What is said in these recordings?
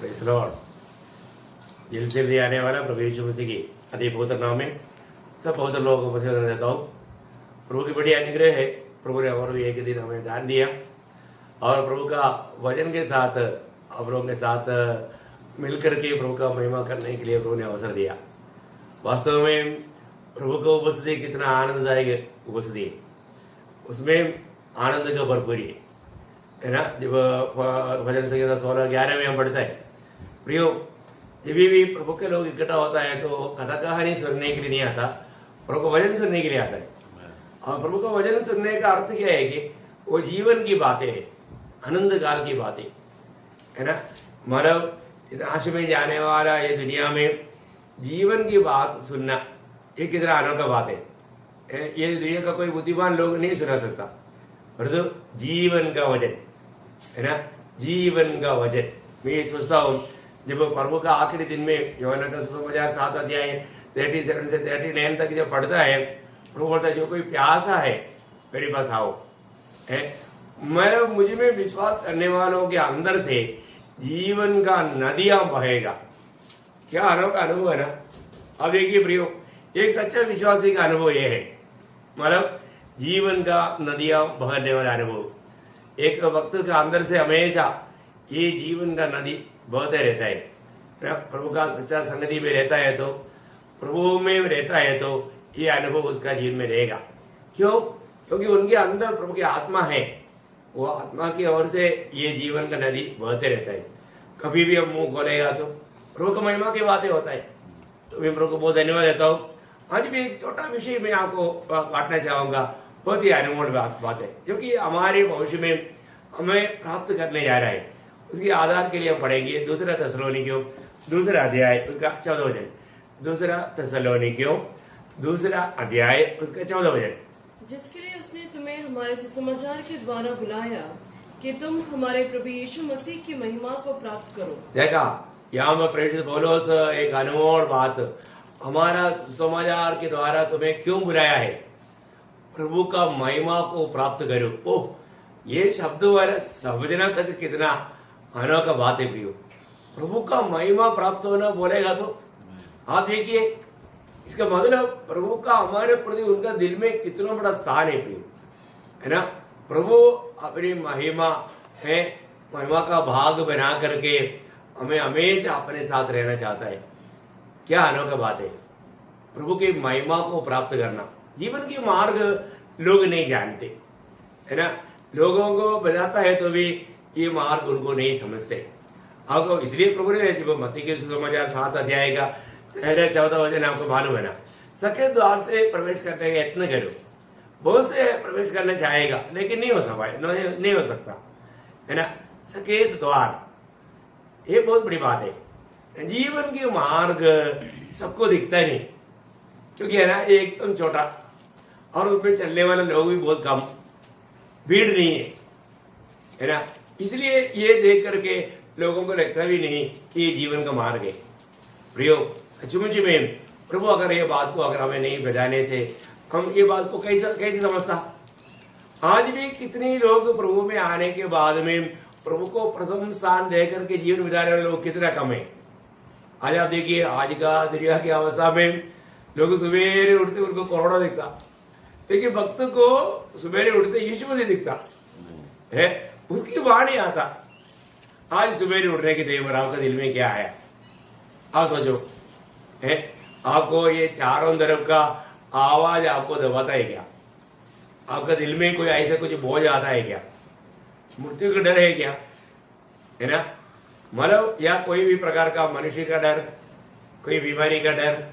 Praise Lord. दिल से भी आने वाला प्रभु यीशु मसीह की अति पवित्र नाम में सब पवित्र लोगों को पसंद देता हूँ। प्रभु की बड़ी अनुग्रह है। प्रभु ने और भी एक दिन हमें दान दिया और प्रभु का वचन के साथ आप लोगों के साथ मिलकर के प्रभु का महिमा करने के लिए प्रभु ने अवसर दिया। वास्तव में प्रभु का उपस्थिति कितना आनंददायक उपस्थिति है, उसमें आनंद का भरपूरी है ना। जब भजन संहिता 16-11 में हम पढ़ते हैं, प्रियो जब भी प्रभु के लोग इकट्ठा होता है तो कथा कहानी सुनने के लिए नहीं आता, प्रभु का वचन सुनने के लिए आता है। और प्रभु का वचन सुनने का अर्थ क्या है कि वो जीवन की बातें है, आनंद काल की बातें है ना। मतलब नाश में जाने वाला ये दुनिया में जीवन की बात सुनना ये कितना अनोखा बात है। ये दुनिया का कोई बुद्धिमान लोग नहीं सुना सकता, परंतु जीवन का वचन है ना, जीवन का वचन। मैं सोचता हूँ जब प्रभु का आखिरी दिन में यूहन्ना का सुसमाचार 7 अध्याय 37 से 39 तक जब पढ़ता है, प्रभु बोलता है जो कोई प्यासा है मेरे पास आओ। मैं मुझ में विश्वास करने वालों के अंदर से जीवन का नदियां बहेगा। क्या अनोखा अनुभव है ना। अब देखिए प्रियो, एक सच्चा विश्वासी का अनुभव यह है, मतलब जीवन का नदियां बहने वाला अनुभव। एक वक्त का अंदर से हमेशा ये जीवन का नदी बहते रहता है। प्रभु का सच्चा संगति में रहता है तो, प्रभु में रहता है तो ये अनुभव उसका जीवन में रहेगा। क्यों? क्योंकि उनके अंदर प्रभु की आत्मा है, वो आत्मा की ओर से ये जीवन का नदी बहते रहता है। कभी भी हम मुंह खोलेगा तो प्रभु का महिमा की बातें होता है। तो मैं प्रभु को बहुत धन्यवाद देता हूँ। आज भी एक छोटा विषय मैं आपको बांटना चाहूंगा, बहुत ही अनमोल बात है, क्योंकि हमारे भविष्य में हमें प्राप्त करने जा रहा है। उसके आधार के लिए हम पढ़ेंगे 2 थिस्सलुनीकियों 2 अध्याय उसका 14 वचन। 2 थिस्सलुनीकियों 2 अध्याय उसका 14 वचन। जिसके लिए उसने तुम्हें हमारे सुसमाचार के द्वारा बुलाया कि तुम हमारे प्रभु यीशु मसीह की महिमा को प्राप्त करो। देखा, यहाँ में प्रेषित पौलुस एक अनमोल बात, हमारा सुसमाचार के द्वारा तुम्हें क्यों बुलाया है, प्रभु का महिमा को प्राप्त करो। ओह, ये शब्द वाला समझना तक कितना अनोखा बात है प्रियो। प्रभु का महिमा प्राप्त होना बोलेगा तो आप देखिए, इसका मतलब प्रभु का हमारे प्रति उनका दिल में कितना बड़ा स्थान है प्रियो, है ना। प्रभु अपनी महिमा है, महिमा का भाग बना करके हमें हमेशा अपने साथ रहना चाहता है। क्या अनोखा बात है, प्रभु की महिमा को प्राप्त करना। जीवन के मार्ग लोग नहीं जानते, है ना। लोगों को बताता है तो भी ये मार्ग उनको नहीं समझते। आपको इसलिए प्रभु ने जब मत्ती के सुसमाचार 7 अध्याय का 14 वचन आपको मालूम है ना, सके द्वार से प्रवेश करने का यत्न करो। बहुत से प्रवेश करना चाहेगा लेकिन नहीं हो सकता, है ना। सकेत द्वार, ये बहुत बड़ी बात है। जीवन के मार्ग सबको दिखता नहीं, क्योंकि है ना एकदम छोटा और उसमें चलने वाले लोग भी बहुत कम, भीड़ नहीं है ना। इसलिए ये देख करके लोगों को लगता भी नहीं कि ये जीवन का मार्ग है। प्रियो, सचमुच में प्रभु अगर ये बात को अगर हमें नहीं बताने से हम ये बात को कैसे समझता। आज भी कितने लोग प्रभु में आने के बाद में प्रभु को प्रथम स्थान दे करके जीवन बिताने वाले लोग कितना कम है। आज आप देखिए, आज का दुनिया की अवस्था में लोग सवेरे उठते उनको कोरोना दिखता, लेकिन भक्त को सवेरे उठते यीशु मसीह दिखता है, उसकी वाणी आता। आज सवेरे उठने के देवर आपका दिल में क्या है, आप सोचो है। आपको ये चारों तरफ का आवाज आपको दबाता है क्या? आपका दिल में कोई ऐसा कुछ बोझ आता है क्या? मृत्यु का डर है क्या, है ना। मतलब या कोई भी प्रकार का मनुष्य का डर, कोई बीमारी का डर।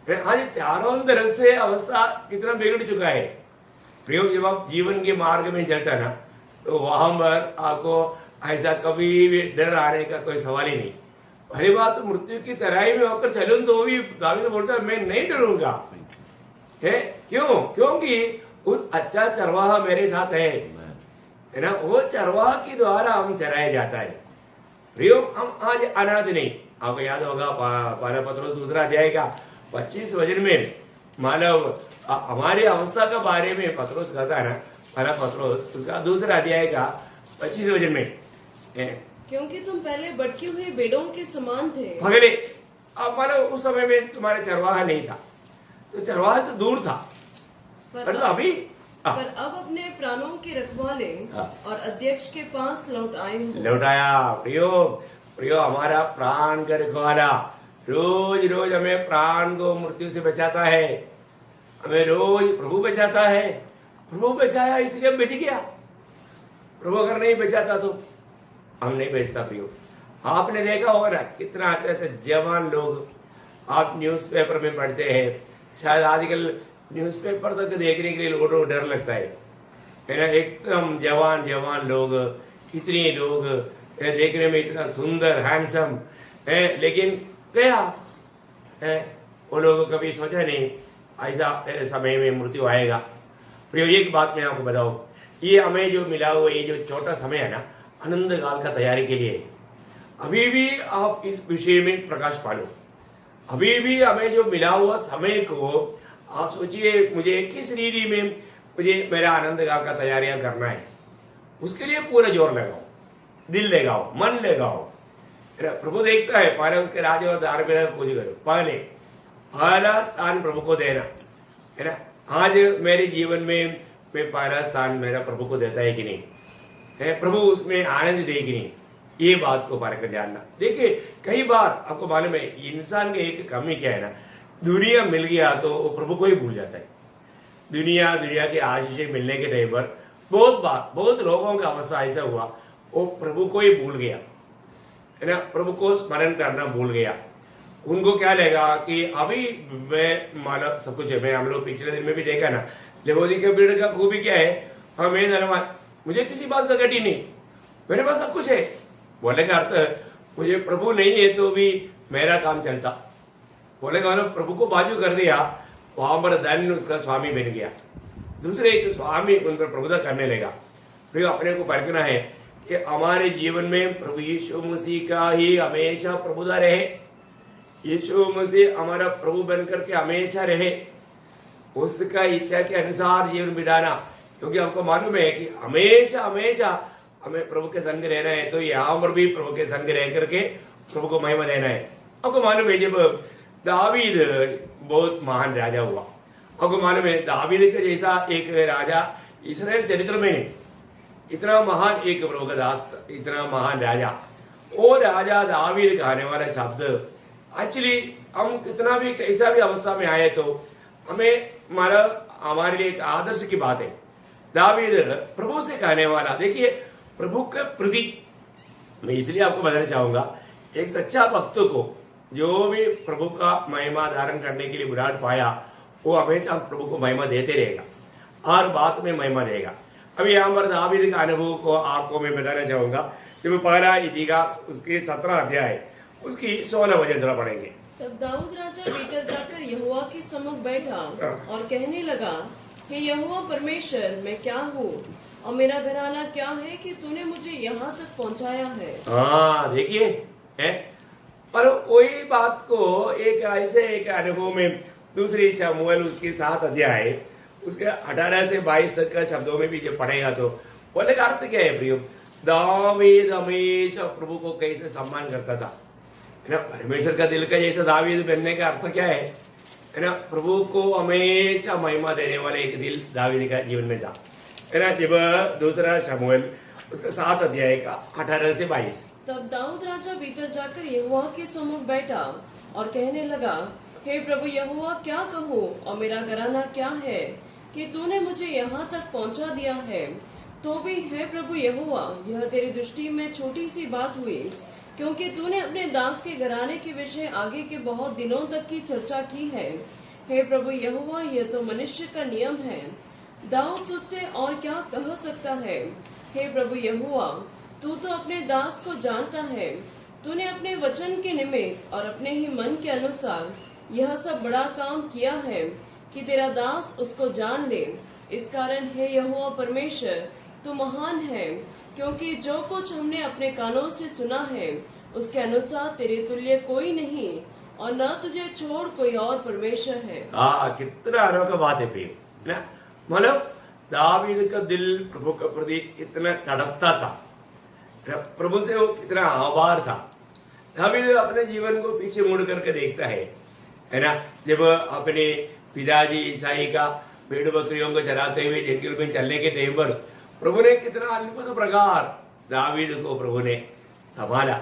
आज चारों तरफ से अवस्था कितना बिगड़ चुका है। प्रियो, जब आप जीवन के मार्ग में चलता है ना, तो वहां पर आपको ऐसा कभी भी डर आने का कोई सवाल ही नहीं। पहली बात तो मृत्यु की तराई में होकर चलूं तो भी दावी तो बोलता है मैं नहीं डरूंगा, है। क्यों? क्योंकि उस अच्छा चरवाहा मेरे साथ है ना। वो चरवाहा के द्वारा हम चराया जाता है। प्रियो, हम आज अनाथ नहीं। आपको याद होगा पहला पत्रोस 2 अध्याय का 25 वचन में मानव हमारी अवस्था के बारे में पत्रोस कहता है ना। पहला पत्रोस उसका 2 अध्याय का 25 वचन में क्योंकि तुम पहले भटकी हुई भेड़ों के समान थे। भगले, अब मानो उस समय में तुम्हारे चरवाहा नहीं था, तो चरवाहा से दूर था, पर तो अभी पर अब अपने प्राणों के रखवाले और अध्यक्ष के पास लौट आए हो। लौट आया। प्रियो प्रियो, हमारा प्राण का रखवाला रोज रोज हमें प्राण को मृत्यु से बचाता है, हमें रोज प्रभु बचाता है। प्रभु बचाया इसलिए बच गया, प्रभु अगर नहीं बचाता तो हम नहीं बचता। प्रियो, आपने देखा होगा ना कितना अच्छे से जवान लोग आप न्यूज़पेपर में पढ़ते हैं, शायद आजकल न्यूज़पेपर तक देखने के लिए लोगों को डर लगता है ना। एकदम जवान जवान लोग, कितने लोग देखने में इतना सुंदर हैंडसम है, लेकिन गया है। वो लोग कभी सोचा नहीं ऐसा समय में मृत्यु आएगा। प्रियो, एक बात मैं आपको बताऊं, ये हमें जो मिला हुआ ये जो छोटा समय है ना, आनंद काल का तैयारी के लिए। अभी भी आप इस विषय में प्रकाश पालो। अभी भी हमें जो मिला हुआ समय को आप सोचिए, मुझे किस रीति में मुझे मेरा आनंद काल का तैयारियां करना है, उसके लिए पूरा जोर लगाओ, दिल लगाओ, मन लगाओ। प्रभु देखता है, पहले उसके राज्य और धार्मिकता की खोज करो। पहला स्थान प्रभु को देना है ना। आज मेरे जीवन में मैं पहला स्थान मेरा प्रभु को देता है कि नहीं है, प्रभु उसमें आनंद दे कि नहीं, ये बात को परख कर जानना। देखिए, कई बार आपको मालूम है इंसान की एक कमी क्या है ना, दुनिया मिल गया तो वो प्रभु को ही भूल जाता है। दुनिया के आशीष मिलने के टाइम पर बहुत बार बहुत लोगों का अवस्था ऐसा हुआ, वो प्रभु को ही भूल गया है ना, प्रभु को स्मरण करना भूल गया। उनको क्या लगा कि अभी मैं माना सब कुछ है। मैं हम लोग पिछले दिन में भी देखा ना, लवोदिकिया पीढ़ का खूबी क्या है, हाँ मैं धनवान, मुझे किसी बात का घटी नहीं, मेरे पास सब कुछ है। बोले का अर्थ मुझे प्रभु नहीं है तो भी मेरा काम चलता। बोले का प्रभु को बाजू कर दिया, वहां पर धन उसका स्वामी बन गया, दूसरे एक स्वामी उन पर प्रभुता करने लगा। फिर अपने को परखना है कि हमारे जीवन में प्रभु यीशु मसीह का ही हमेशा प्रभुता रहे, यीशु मसीह हमारा प्रभु बनकर के हमेशा रहे, उसका इच्छा के अनुसार जीवन बिताना। क्योंकि हमको मालूम है कि हमेशा हमेशा हमें प्रभु के संग रहना है, तो यहाँ पर भी प्रभु के संग रह करके प्रभु को महिमा देना है। आपको मालूम है जब दावीद बहुत महान राजा हुआ, आपको मालूम है दावीद का जैसा एक राजा इस्राएल चरित्र में नहीं, इतना महान एक प्रभु का दास, इतना महान राजा, वो राजा दावीद कहने वाला शब्द एक्चुअली हम कितना भी कैसा भी अवस्था में आए तो हमें हमारे लिए एक आदर्श की बात है। दावीद प्रभु से कहने वाला, देखिए प्रभु के प्रति मैं इसलिए आपको बताना चाहूंगा, एक सच्चा भक्त को जो भी प्रभु का महिमा धारण करने के लिए बुलाहट पाया, वो हमेशा प्रभु को महिमा देते रहेगा, हर बात में महिमा देगा। अभी यहाँ पर दावीद का अनुभव को आपको मैं बताना चाहूंगा। जब पहला इतिहास उसके 17 अध्याय उसकी 16 वचन जरा पढ़ेंगे। तब दाऊद राजा भीतर जाकर यहोवा के सम्मुख बैठा और कहने लगा, हे यहोवा परमेश्वर, मैं क्या हूँ और मेरा घराना क्या है कि तूने मुझे यहाँ तक पहुँचाया है। हाँ देखिए है, पर वही बात को एक ऐसे एक अनुभव में दूसरी शमूएल उसके 7 अध्याय उसके 18 से 22 तक का शब्दों में भी जब पढ़ेगा तो बोले का अर्थ क्या है प्रियो, दावीद हमेशा प्रभु को कैसे सम्मान करता था, है ना। परमेश्वर का दिल का जैसा दावीद बनने का अर्थ क्या है ना, प्रभु को हमेशा महिमा देने वाले एक दिल दावीद का जीवन में था, है ना। जब दूसरा शमूएल उसका 7 अध्याय का 18 से 22। तब दाऊद राजा भीतर जाकर यहोवा के सम्मुख बैठा और कहने लगा, हे प्रभु यहोवा, क्या कहूँ और मेरा घराना क्या है कि तूने मुझे यहाँ तक पहुँचा दिया है। तो भी हे प्रभु यहोवा, यह तेरी दृष्टि में छोटी सी बात हुई, क्योंकि तूने अपने दास के घराने के विषय आगे के बहुत दिनों तक की चर्चा की है। हे प्रभु यहोवा, यह तो मनुष्य का नियम है, दाऊद तुझसे और क्या कह सकता है। हे प्रभु यहोवा, तू तो अपने दास को जानता है, तूने अपने वचन के निमित्त और अपने ही मन के अनुसार यह सब बड़ा काम किया है कि तेरा दास उसको जान ले। इस कारण हे यहोवा परमेश्वर, तू महान है, क्योंकि जो कुछ हमने अपने कानों से सुना है उसके अनुसार तेरे तुल्य कोई नहीं और न तुझे छोड़ कोई और परमेश्वर है। कितना अनोखा बात है प्रिय ना। मतलब दावीद का दिल प्रभु के प्रति इतना तड़पता था प्रभु से वो कितना आभार था। अभी अपने जीवन को पीछे मुड़ करके देखता है ना। जब अपने पिताजी ईसाई का भेड़ बकरियों को चराते हुए जंगल में चलने के टाइम पर प्रभु ने कितना अद्भुत प्रकार दावीद को प्रभु ने संभाला।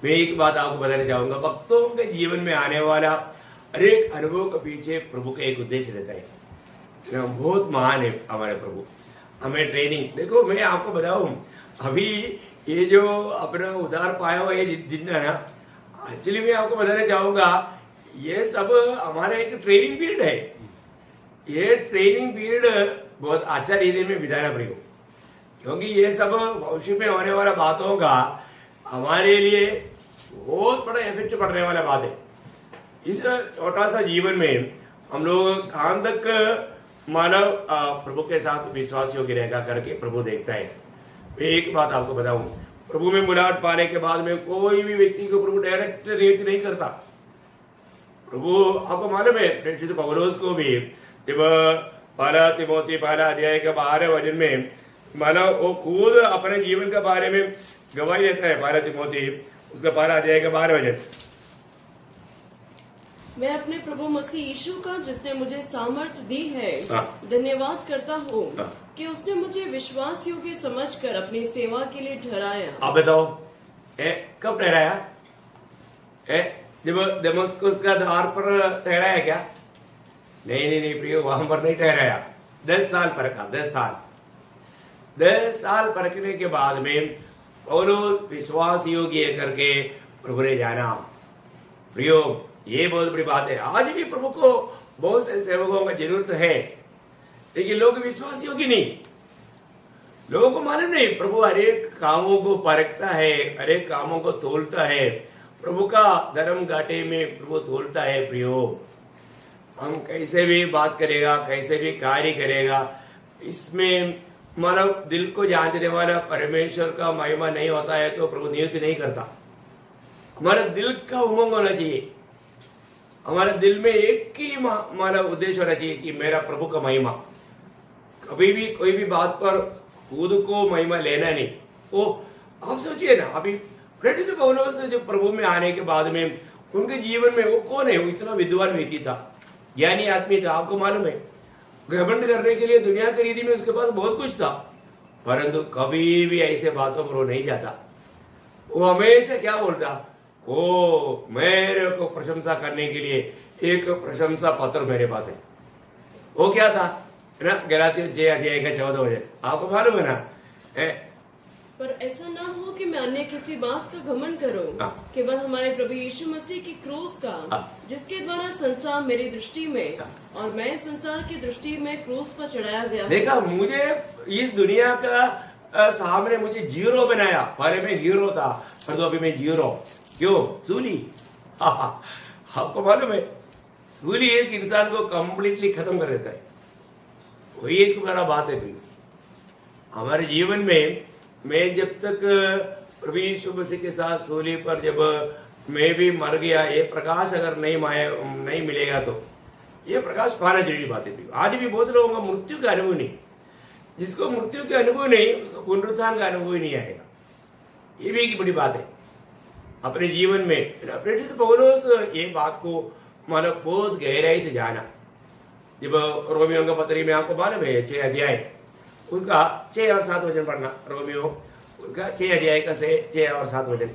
मैं एक बात आपको बताना चाहूंगा, भक्तों के जीवन में आने वाला हर एक अनुभव के पीछे प्रभु का एक उद्देश्य रहता है। बहुत महान है हमारे प्रभु। हमें ट्रेनिंग देखो, मैं आपको बताऊं, अभी ये जो अपना उधार पाया हुआ ये जितना ना, एक्चुअली मैं आपको बताना चाहूंगा, ये सब हमारा एक ट्रेनिंग पीरियड है। ये ट्रेनिंग पीरियड बहुत अच्छा रीति में बिताना पड़ेगा, क्योंकि ये सब भविष्य में होने वाला बातों का हमारे लिए बहुत बड़ा इफेक्ट पड़ने वाला बात है। इस छोटा सा जीवन में हम लोग कहां तक मानव प्रभु के साथ विश्वासियों की रेखा करके प्रभु देखता है। मैं एक बात आपको बताऊं, प्रभु में मुलाकात पाने के बाद में कोई भी व्यक्ति को प्रभु डायरेक्ट रेट नहीं करता। प्रभु आपको मालूम है, प्रेषित पौलुस को भी जब पहला तिमोथी पहला अध्याय के 12 वचन में मानव वो खुद अपने जीवन के बारे में गवाही देता है। पहला तिमोथी उसका 12 अध्याय का 12 वचन, मैं अपने प्रभु मसीह यीशु का जिसने मुझे सामर्थ्य दी है धन्यवाद करता हूँ कि उसने मुझे विश्वास योग्य समझकर अपनी सेवा के लिए ठहराया। आप बताओ कब ठहराया? जब दमस्कुस का द्वार पर ठहराया क्या? नहीं प्रियो, वहां पर नहीं ठहराया। 10 साल परखा, 10 साल परखने के बाद में पौलुस विश्वास योग्य करके प्रभु ने जाना। प्रियो, ये बहुत बड़ी बात है। आज भी प्रभु को बहुत से सेवकों की जरूरत है, लेकिन लोग विश्वास योग्य नहीं। लोगों को मालूम नहीं, प्रभु हरेक कामों को परखता है, हरेक कामों को तोलता है। प्रभु का धर्म घाटे में प्रभु तोलता है। प्रियो, हम कैसे भी बात करेगा, कैसे भी कार्य करेगा, इसमें मानव दिल को जांचने वाला परमेश्वर का महिमा नहीं होता है तो प्रभु नियुक्त नहीं करता। हमारा दिल का उमंग होना चाहिए, हमारे दिल में एक ही हमारा उद्देश्य होना चाहिए कि मेरा प्रभु का महिमा। कभी भी कोई भी बात पर खुद को महिमा लेना नहीं। वो आप सोचिए ना, अभी प्रेरित पौलुस जो प्रभु में आने के बाद में उनके जीवन में वो कौन है? वो इतना विद्वान व्यक्ति था, ज्ञानी आदमी था। आपको मालूम है, घमंड करने के लिए दुनिया की रीति में उसके पास बहुत कुछ था, परंतु कभी भी ऐसे बातों पर वो नहीं जाता। वो हमेशा क्या बोलता? ओ, मेरे को प्रशंसा करने के लिए एक प्रशंसा पत्र मेरे पास है। वो क्या था ना, गलातियों 6 अध्याय का 14 वचन, आपको मालूम है ना। पर ऐसा ना हो कि मैं अन्य किसी बात का घमंड करूं, केवल हमारे प्रभु यीशु मसीह की क्रूस का, जिसके द्वारा संसार मेरी दृष्टि में और मैं संसार की दृष्टि में क्रूस पर चढ़ाया गया। देखा, मुझे इस दुनिया का सामने मुझे जीरो बनाया। पहले मैं हीरो था, पर तो अभी मैं जीरो। क्यों? सूली। आपको मालूम है, सूली एक इंसान को कंप्लीटली खत्म कर देता है। वही एक बड़ा बात है भाई हमारे जीवन में। मैं जब तक प्रभु यीशु मसीह के साथ सूली पर जब मैं भी मर गया, ये प्रकाश अगर नहीं मिलेगा तो ये प्रकाश पाना जरूरी बात है। आज भी बहुत लोगों का मृत्यु का अनुभव नहीं, जिसको मृत्यु का अनुभव नहीं उसको पुनरुत्थान का अनुभव ही नहीं आएगा। ये भी एक बड़ी बात है अपने जीवन में। प्रेरित पौलुस ये बात को मानो बहुत गहराई से जाना। जब रोमियो का पत्री में आपको मालूम है 6 अध्याय उसका 6 और 7 वचन पढ़ना। रोमियो उसका 6 अध्याय का 6 और 7 वचन।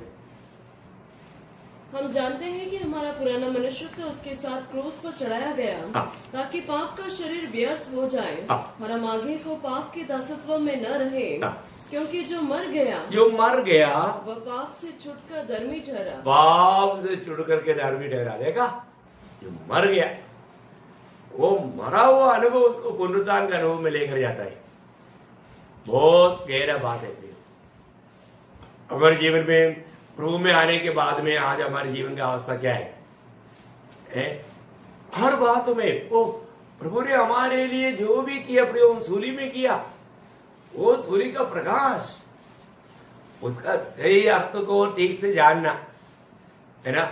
हम जानते हैं कि हमारा पुराना मनुष्य तो उसके साथ क्रूस पर चढ़ाया गया, ताकि पाप का शरीर व्यर्थ हो जाए और हम आगे को पाप के दासत्व में न रहे, क्योंकि जो मर गया वह पाप से छुटकर धर्मी ठहरा। पाप से छुट करके धर्मी ठहरा। देखा, जो मर गया वो मरा हुआ अनुभव उसको पुनरुत्थान का अनुभव में लेकर जाता है। बहुत गहरा बात है। हमारे जीवन में प्रभु में आने के बाद में आज हमारे जीवन की अवस्था क्या है? हर बात में वो प्रभु ने हमारे लिए जो भी किया प्रयोग सूली में किया, वो सूली का प्रकाश, उसका सही अर्थ को ठीक से जानना है ना।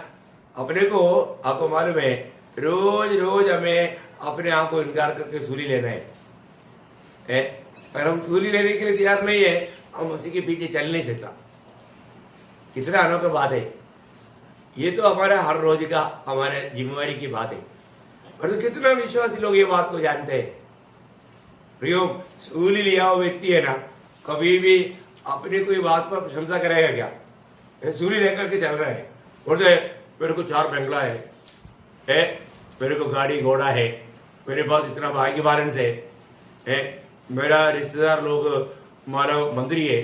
अपने को आपको मालूम है, रोज हमें अपने आप को इनकार करके सूली लेना है। पर हम सूली लेने के लिए तैयार नहीं है, हम उसी के पीछे चल नहीं सकता। कितना अनोखा बात है। ये तो हमारा हर रोज का हमारे जिम्मेवारी की बात है, और तो कितना विश्वासी लोग ये बात को जानते हैं। प्रियो, सूली लिया हुआ व्यक्ति है ना, कभी भी अपनी कोई बात पर प्रशंसा करेगा क्या? ये सूली लेकर के चल रहा है, बोलते मेरे को 4 बंगला है, मेरे को गाड़ी घोड़ा है, मेरे पास इतना भाग्य बैलेंस है, मेरा रिश्तेदार लोग मानो मंत्री है,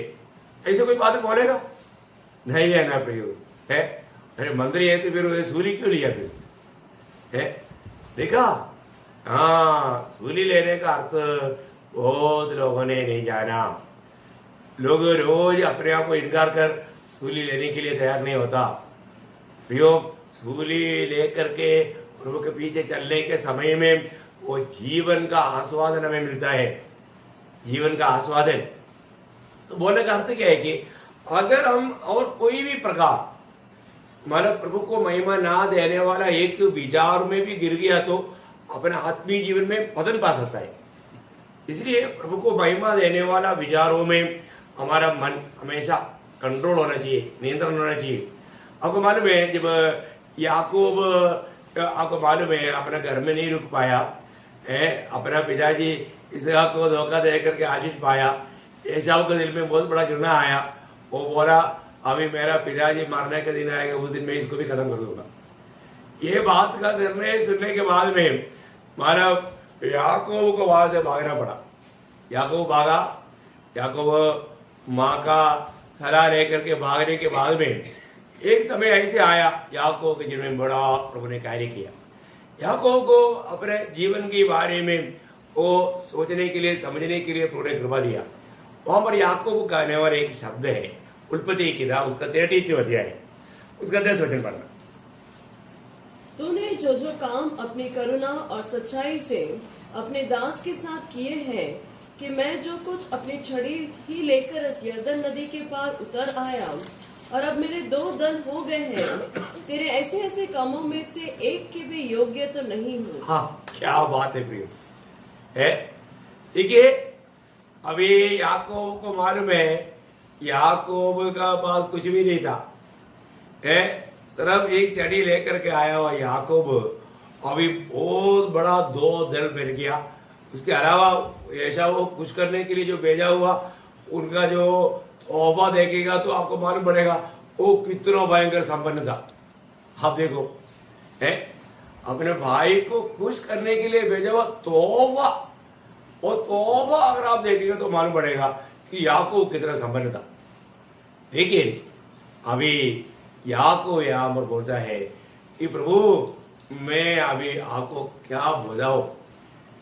ऐसे कोई बात बोलेगा? नहीं है ना प्रियो, है अरे मंत्री है तो फिर सूली क्यों लिया फिर? है देखा? हाँ, सूली लेने का अर्थ बहुत लोगों ने नहीं जाना। लोग रोज अपने आप को इनकार कर सूली लेने के लिए तैयार नहीं होता। प्रियो, सूली लेकर के प्रभु के पीछे चलने के समय में वो जीवन का आस्वादन हमें मिलता है, जीवन का आस्वादन। तो बोलने का अर्थ क्या है कि अगर हम और कोई भी प्रकार मतलब प्रभु को महिमा ना देने वाला एक विचार में भी गिर गया तो अपने आत्मीय जीवन में पतन पा सकता है। इसलिए प्रभु को महिमा देने वाला विचारों में हमारा मन हमेशा कंट्रोल होना चाहिए, नियंत्रण होना चाहिए। आपको मालूम है जब याकूब, आपको मालूम है, अपना घर में नहीं रुक पाया, अपना पिताजी इसहाक को धोखा दे करके आशीष पाया, एसाव के दिल में बहुत बड़ा घृणा आया। वो बोला अभी मेरा पिताजी मारने का दिन आएगा, उस दिन मैं इसको भी खत्म कर दूंगा। ये बात का निर्णय सुनने के बाद में मारा याकूब को वहां से भागना पड़ा। याकूब भागा, याकूब माँ का सलाह लेकर के भागने के बाद में एक समय ऐसे आया याकूब के जीवन में बड़ा प्रभु ने कार्य किया। याकूब को अपने जीवन के बारे में वो सोचने के लिए, समझने के लिए प्रभु ने कृपा दिया। वहां पर याकूब कहने वाला एक शब्द है, उत्पत्ति की था उसका 33वां अध्याय, उसका 10 वचन पढ़ना। तूने जो जो काम अपनी करुणा और सच्चाई से अपने दास के साथ किए हैं, कि मैं जो कुछ अपनी छड़ी ही लेकर इस यरदन नदी के पार उतर आया और अब मेरे 2 दल हो गए हैं, तेरे ऐसे ऐसे कामों में से एक के भी योग्य तो नहीं हूँ। हाँ, क्या बात है प्रियो, है देखिए। अभी याकूब को मालूम है याकूब का पास कुछ भी नहीं था, है सिर्फ एक छड़ी लेकर के आया हुआ याकूब अभी बहुत बड़ा 2 दल बन गया। उसके अलावा ऐसा वो खुश करने के लिए जो भेजा हुआ उनका जो तौबा देखेगा तो आपको मालूम पड़ेगा वो कितना भयंकर संपन्न था। आप देखो, है अपने भाई को खुश करने के लिए भेजा हुआ तौबा, वो तौबा अगर आप देखेंगे तो मालूम पड़ेगा कि याकूब कितना संपन्न था। लेकिन अभी याकूब यहाँ पर बोलता है कि प्रभु मैं अभी आपको क्या बुझाऊं,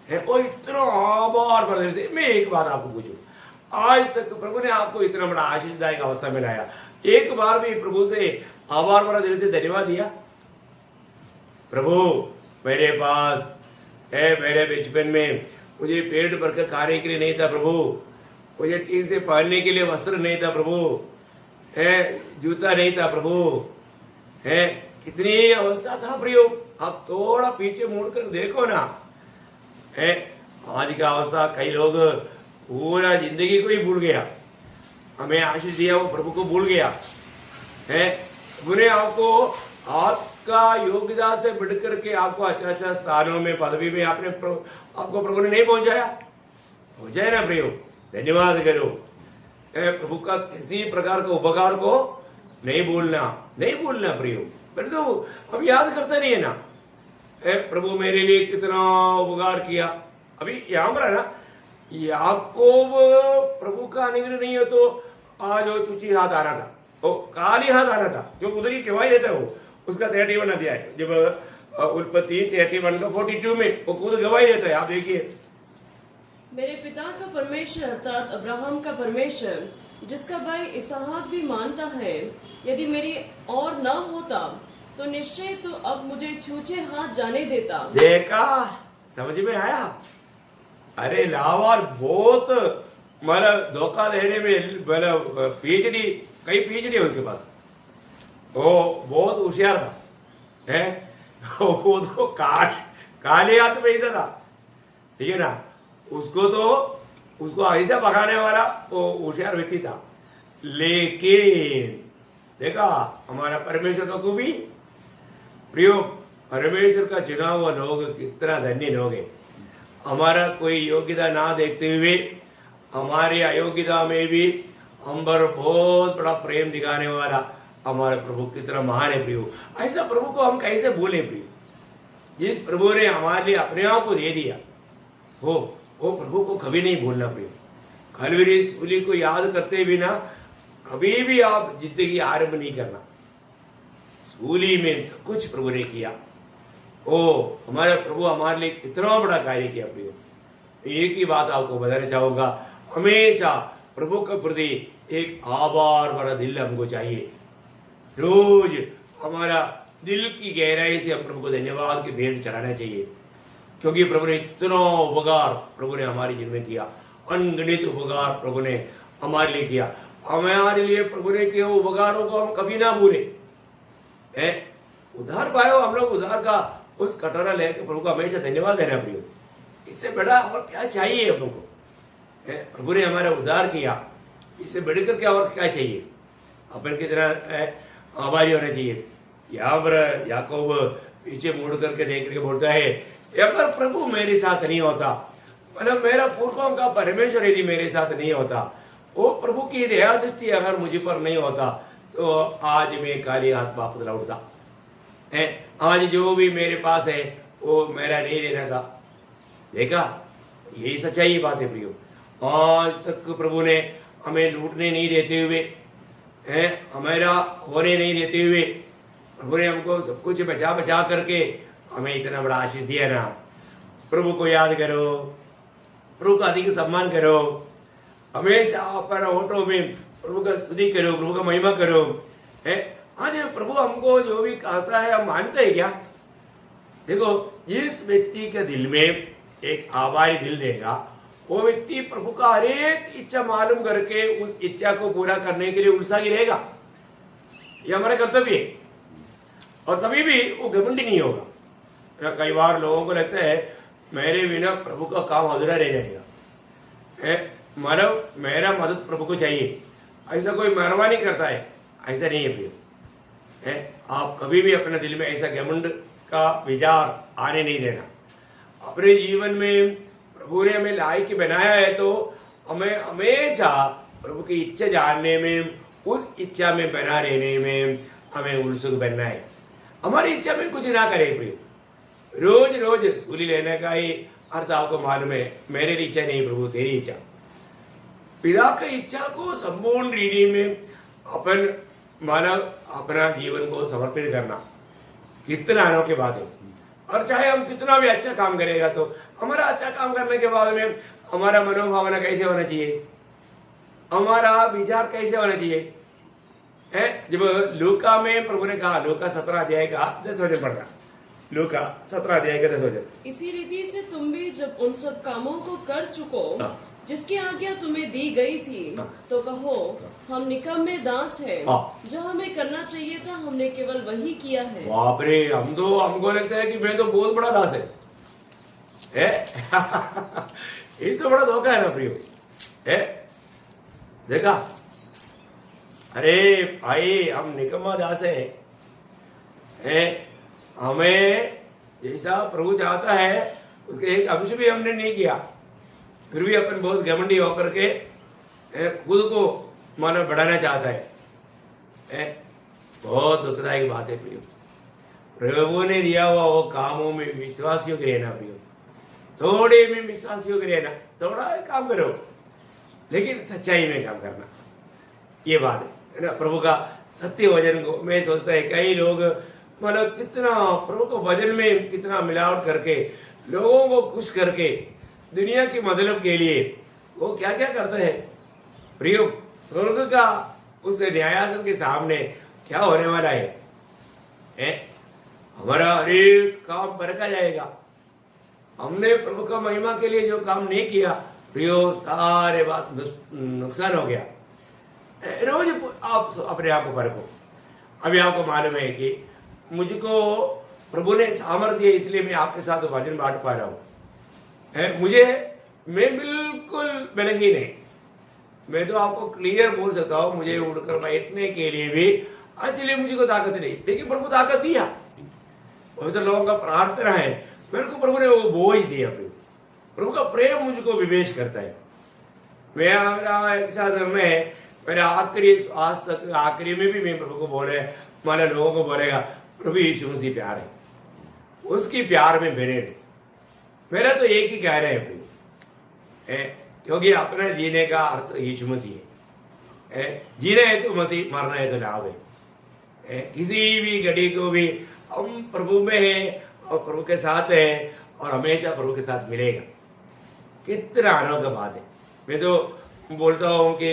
है वो इतना आभार प्रदर्शन से। मैं एक बात आपको पूछूं, आज तक प्रभु ने आपको इतना बड़ा आशीषदायक अवस्था में लाया, एक बार भी प्रभु से आभार भरा दिल से धन्यवाद दिया? प्रभु मेरे पास है, मेरे बचपन में मुझे पेट भर कर खाने के लिए नहीं था प्रभु, मुझे ठीक से पहनने के लिए वस्त्र नहीं था प्रभु, है जूता नहीं था प्रभु, है कितनी अवस्था था प्रियो। आप थोड़ा पीछे मुड़कर देखो ना, है आज का अवस्था कई लोग पूरा जिंदगी को ही भूल गया, हमें आशीष दिया वो प्रभु को भूल गया है। उन्हें आपको आपका योग्यता से बढ़ करके आपको अच्छा अच्छा स्थानों में, पदवी में आपको प्रभु ने नहीं पहुंचाया। हो जाए ना प्रियो, धन्यवाद करो। प्रभु का किसी प्रकार का उपकार को नहीं भूलना प्रियो। फिर तो हम याद करते नहीं है ना, प्रभु मेरे लिए कितना उपकार किया। अभी यहाँ पर है ना, याकूब प्रभु का अनुग्रह नहीं है तो आज वो चुची हाथ आना था, वो काली हाथ आना था, जो उधर ही केवाई देता है वो उसका 31 अध्याय, जब उत्पत्ति 31 का 42 में वो खुद गवाही देता है। आप देखिए, मेरे पिता का परमेश्वर अर्थात अब्राहम का परमेश्वर, जिसका भाई इसहाक भी मानता है, यदि मेरी और न होता तो निश्चय तो अब मुझे छूछे हाथ जाने देता। देखा, समझ में आया? अरे लावार बहुत मतलब धोखा देने में, मतलब पीएचडी, कई पीएचडी है उसके पास, वो बहुत होशियार था, है वो तो काले हाथ में ही था, ठीक है ना। उसको ऐसा भगाने वाला वो होशियार व्यक्ति था। लेकिन देखा हमारा परमेश्वर का खूबी। प्रियो, परमेश्वर का चुना हुआ लोग कितना धन्य लोग है। हमारा कोई योग्यता ना देखते हुए हमारी अयोग्यता में भी हम पर बहुत बड़ा प्रेम दिखाने वाला हमारे प्रभु कितना महान है प्रियो। ऐसा प्रभु को हम कैसे भूले प्रियो, जिस प्रभु ने हमारे लिए अपने आप को दे दिया, वो प्रभु को कभी नहीं भूलना प्रियो। कलवरी सूली को याद करते बिना कभी भी आप जिंदगी आरंभ नहीं करना। सूली में सब कुछ प्रभु ने किया। हमारे प्रभु हमारे लिए कितना बड़ा कार्य किया प्रियो। एक ही बात आपको बताना चाहूंगा, हमेशा प्रभु के प्रति एक आभार भरा दिल हमको चाहिए। रोज हमारा दिल की गहराई से हम प्रभु को धन्यवाद की भेंट चढ़ाना चाहिए, क्योंकि प्रभु ने इतना उपकार प्रभु ने हमारे जीवन में किया। अनगिनत उपकार प्रभु ने हमारे लिए किया। हमारे लिए प्रभु ने किए उपकारों को हम कभी ना भूले। उधार पाए हो हम लोग, उधार का उस कटोरा लेकर प्रभु को हमेशा धन्यवाद देना प्रियो। इससे बड़ा और क्या चाहिए हम लोग को? प्रभु ने हमारा उद्धार किया, इससे बढ़कर क्या और क्या चाहिए? अपन की तरह आभारी होना चाहिए। यहाँ पर याकूब पीछे मुड़ करके देख के बोलता है, अगर प्रभु मेरे साथ नहीं होता, मतलब मेरा पुरखों का परमेश्वर यदि मेरे साथ नहीं होता, वो प्रभु की दया दृष्टि अगर मुझे पर नहीं होता, तो आज मैं खाली हाथ वापस लौटता। आज जो भी मेरे पास है वो मेरा नहीं रहना था। देखा, यही सच्चाई बात है प्रियो। आज तक प्रभु ने हमें लूटने नहीं देते हुए, हमारा खोने नहीं देते हुए, प्रभु ने हमको सब कुछ बचा बचा करके हमें इतना बड़ा आशीष दिया ना। प्रभु को याद करो, प्रभु का अधिक सम्मान करो, हमेशा अपना होठों में प्रभु का स्तुति करो, प्रभु का महिमा करो। आज प्रभु हमको जो भी कहता है हम मानते हैं क्या? देखो, जिस व्यक्ति के दिल में एक आभारी दिल रहेगा, वो व्यक्ति प्रभु का हर एक इच्छा मालूम करके उस इच्छा को पूरा करने के लिए उत्साही रहेगा। ये हमारा कर्तव्य है, और तभी भी वो घमंडी नहीं होगा। कई बार लोगों को लगता है मेरे बिना प्रभु का काम अधूरा रह जाएगा, मतलब मेरा मदद प्रभु को चाहिए। ऐसा कोई मेहरबानी करता है, ऐसा नहीं है प्रिय। आप कभी भी अपने दिल में ऐसा घमंड का विचार आने नहीं देना। अपने जीवन में प्रभु ने हमें लायक बनाया है, तो हमें हमेशा प्रभु की इच्छा जानने में, उस इच्छा में बना रहने में हमें उत्सुक बनना है। हमारी इच्छा में कुछ ना करे प्रिय। रोज रोज सूली लेने का ही अर्थ आपको मालूम है। मेरी इच्छा नहीं प्रभु, तेरी इच्छा। पिता की इच्छा को संपूर्ण रीति में अपन मानव अपना जीवन को समर्पित करना कितना अनोखी बात है। और चाहे हम कितना भी अच्छा काम करेगा, तो हमारा अच्छा काम करने के बाद में हमारा मनोभावना कैसे होना चाहिए, हमारा विचार कैसे होना चाहिए? जब लूका में प्रभु ने कहा, लूका 17 अध्याय का 10 वचन पढ़ना, लूका 17 अध्याय का 10 वचन। इसी रीति से तुम भी जब उन सब कामों को कर चुको जिसकी आज्ञा तुम्हें दी गई थी, तो कहो हम निकम्मे दास हैं, जो हमें करना चाहिए था हमने केवल वही किया है। बाप रे, हमको लगता है कि मैं तो बहुत बड़ा दास है। ये तो बड़ा धोखा है ना प्रियो। देखा, अरे भाई हम निकम्मा दास है। हमें जैसा प्रभु चाहता है उसके एक अंश भी हमने नहीं किया, फिर भी अपन बहुत घमंडी होकर के खुद को मानो बढ़ाना चाहता है। बहुत दुखदायक बात है प्रियो। प्रभु ने दिया हुआ वो कामों में विश्वास योग्य रहना प्रियो। थोड़े में विश्वास योग्य रहना, थोड़ा काम करो लेकिन सच्चाई में काम करना, ये बात है ना। प्रभु का सत्य वचन को मैं सोचता है कई लोग मतलब कितना प्रभु को वचन में कितना मिलावट करके लोगों को खुश करके दुनिया की मतलब के लिए वो क्या क्या करते हैं प्रियो। स्वर्ग का उस न्यायासन के सामने क्या होने वाला है? हमारा हर एक काम बरका जाएगा। हमने प्रभु का महिमा के लिए जो काम नहीं किया प्रियो, सारे बात नुकसान हो गया। रोज आप अपने आप को परखो। अभी आपको मालूम है कि मुझको प्रभु ने सामर्थ्य दिया, इसलिए मैं आपके साथ वचन बांट पा रहा हूं। मैं बिल्कुल बलहीन है। मैं तो आपको क्लियर बोल सकता हूं, मुझे उड़कर बैठने के लिए भी एक्चुअली मुझे ताकत नहीं, लेकिन प्रभु ताकत दिया। पवित्र लोगों का प्रार्थना है, मेरे को प्रभु ने वो बोझ दिया। प्रभु का प्रेम मुझको विवेश करता है। मेरा एक साथ में मेरे आखिरी श्वास तक, आखिरी में भी मैं प्रभु को बोले, माने लोगों को बोलेगा प्रभु यीशु मसीह प्यार है, उसकी प्यार में बने रहे। मेरा तो एक ही कह रहे हैं प्रभु, क्योंकि अपने जीने का अर्थ यीशु मसीह है। जीना है तो मसीह, मरना है तो लाभ है। किसी भी घड़ी को भी हम प्रभु में है और प्रभु के साथ है और हमेशा प्रभु के साथ मिलेगा। कितना अनोखा बात है। मैं तो बोलता हूँ कि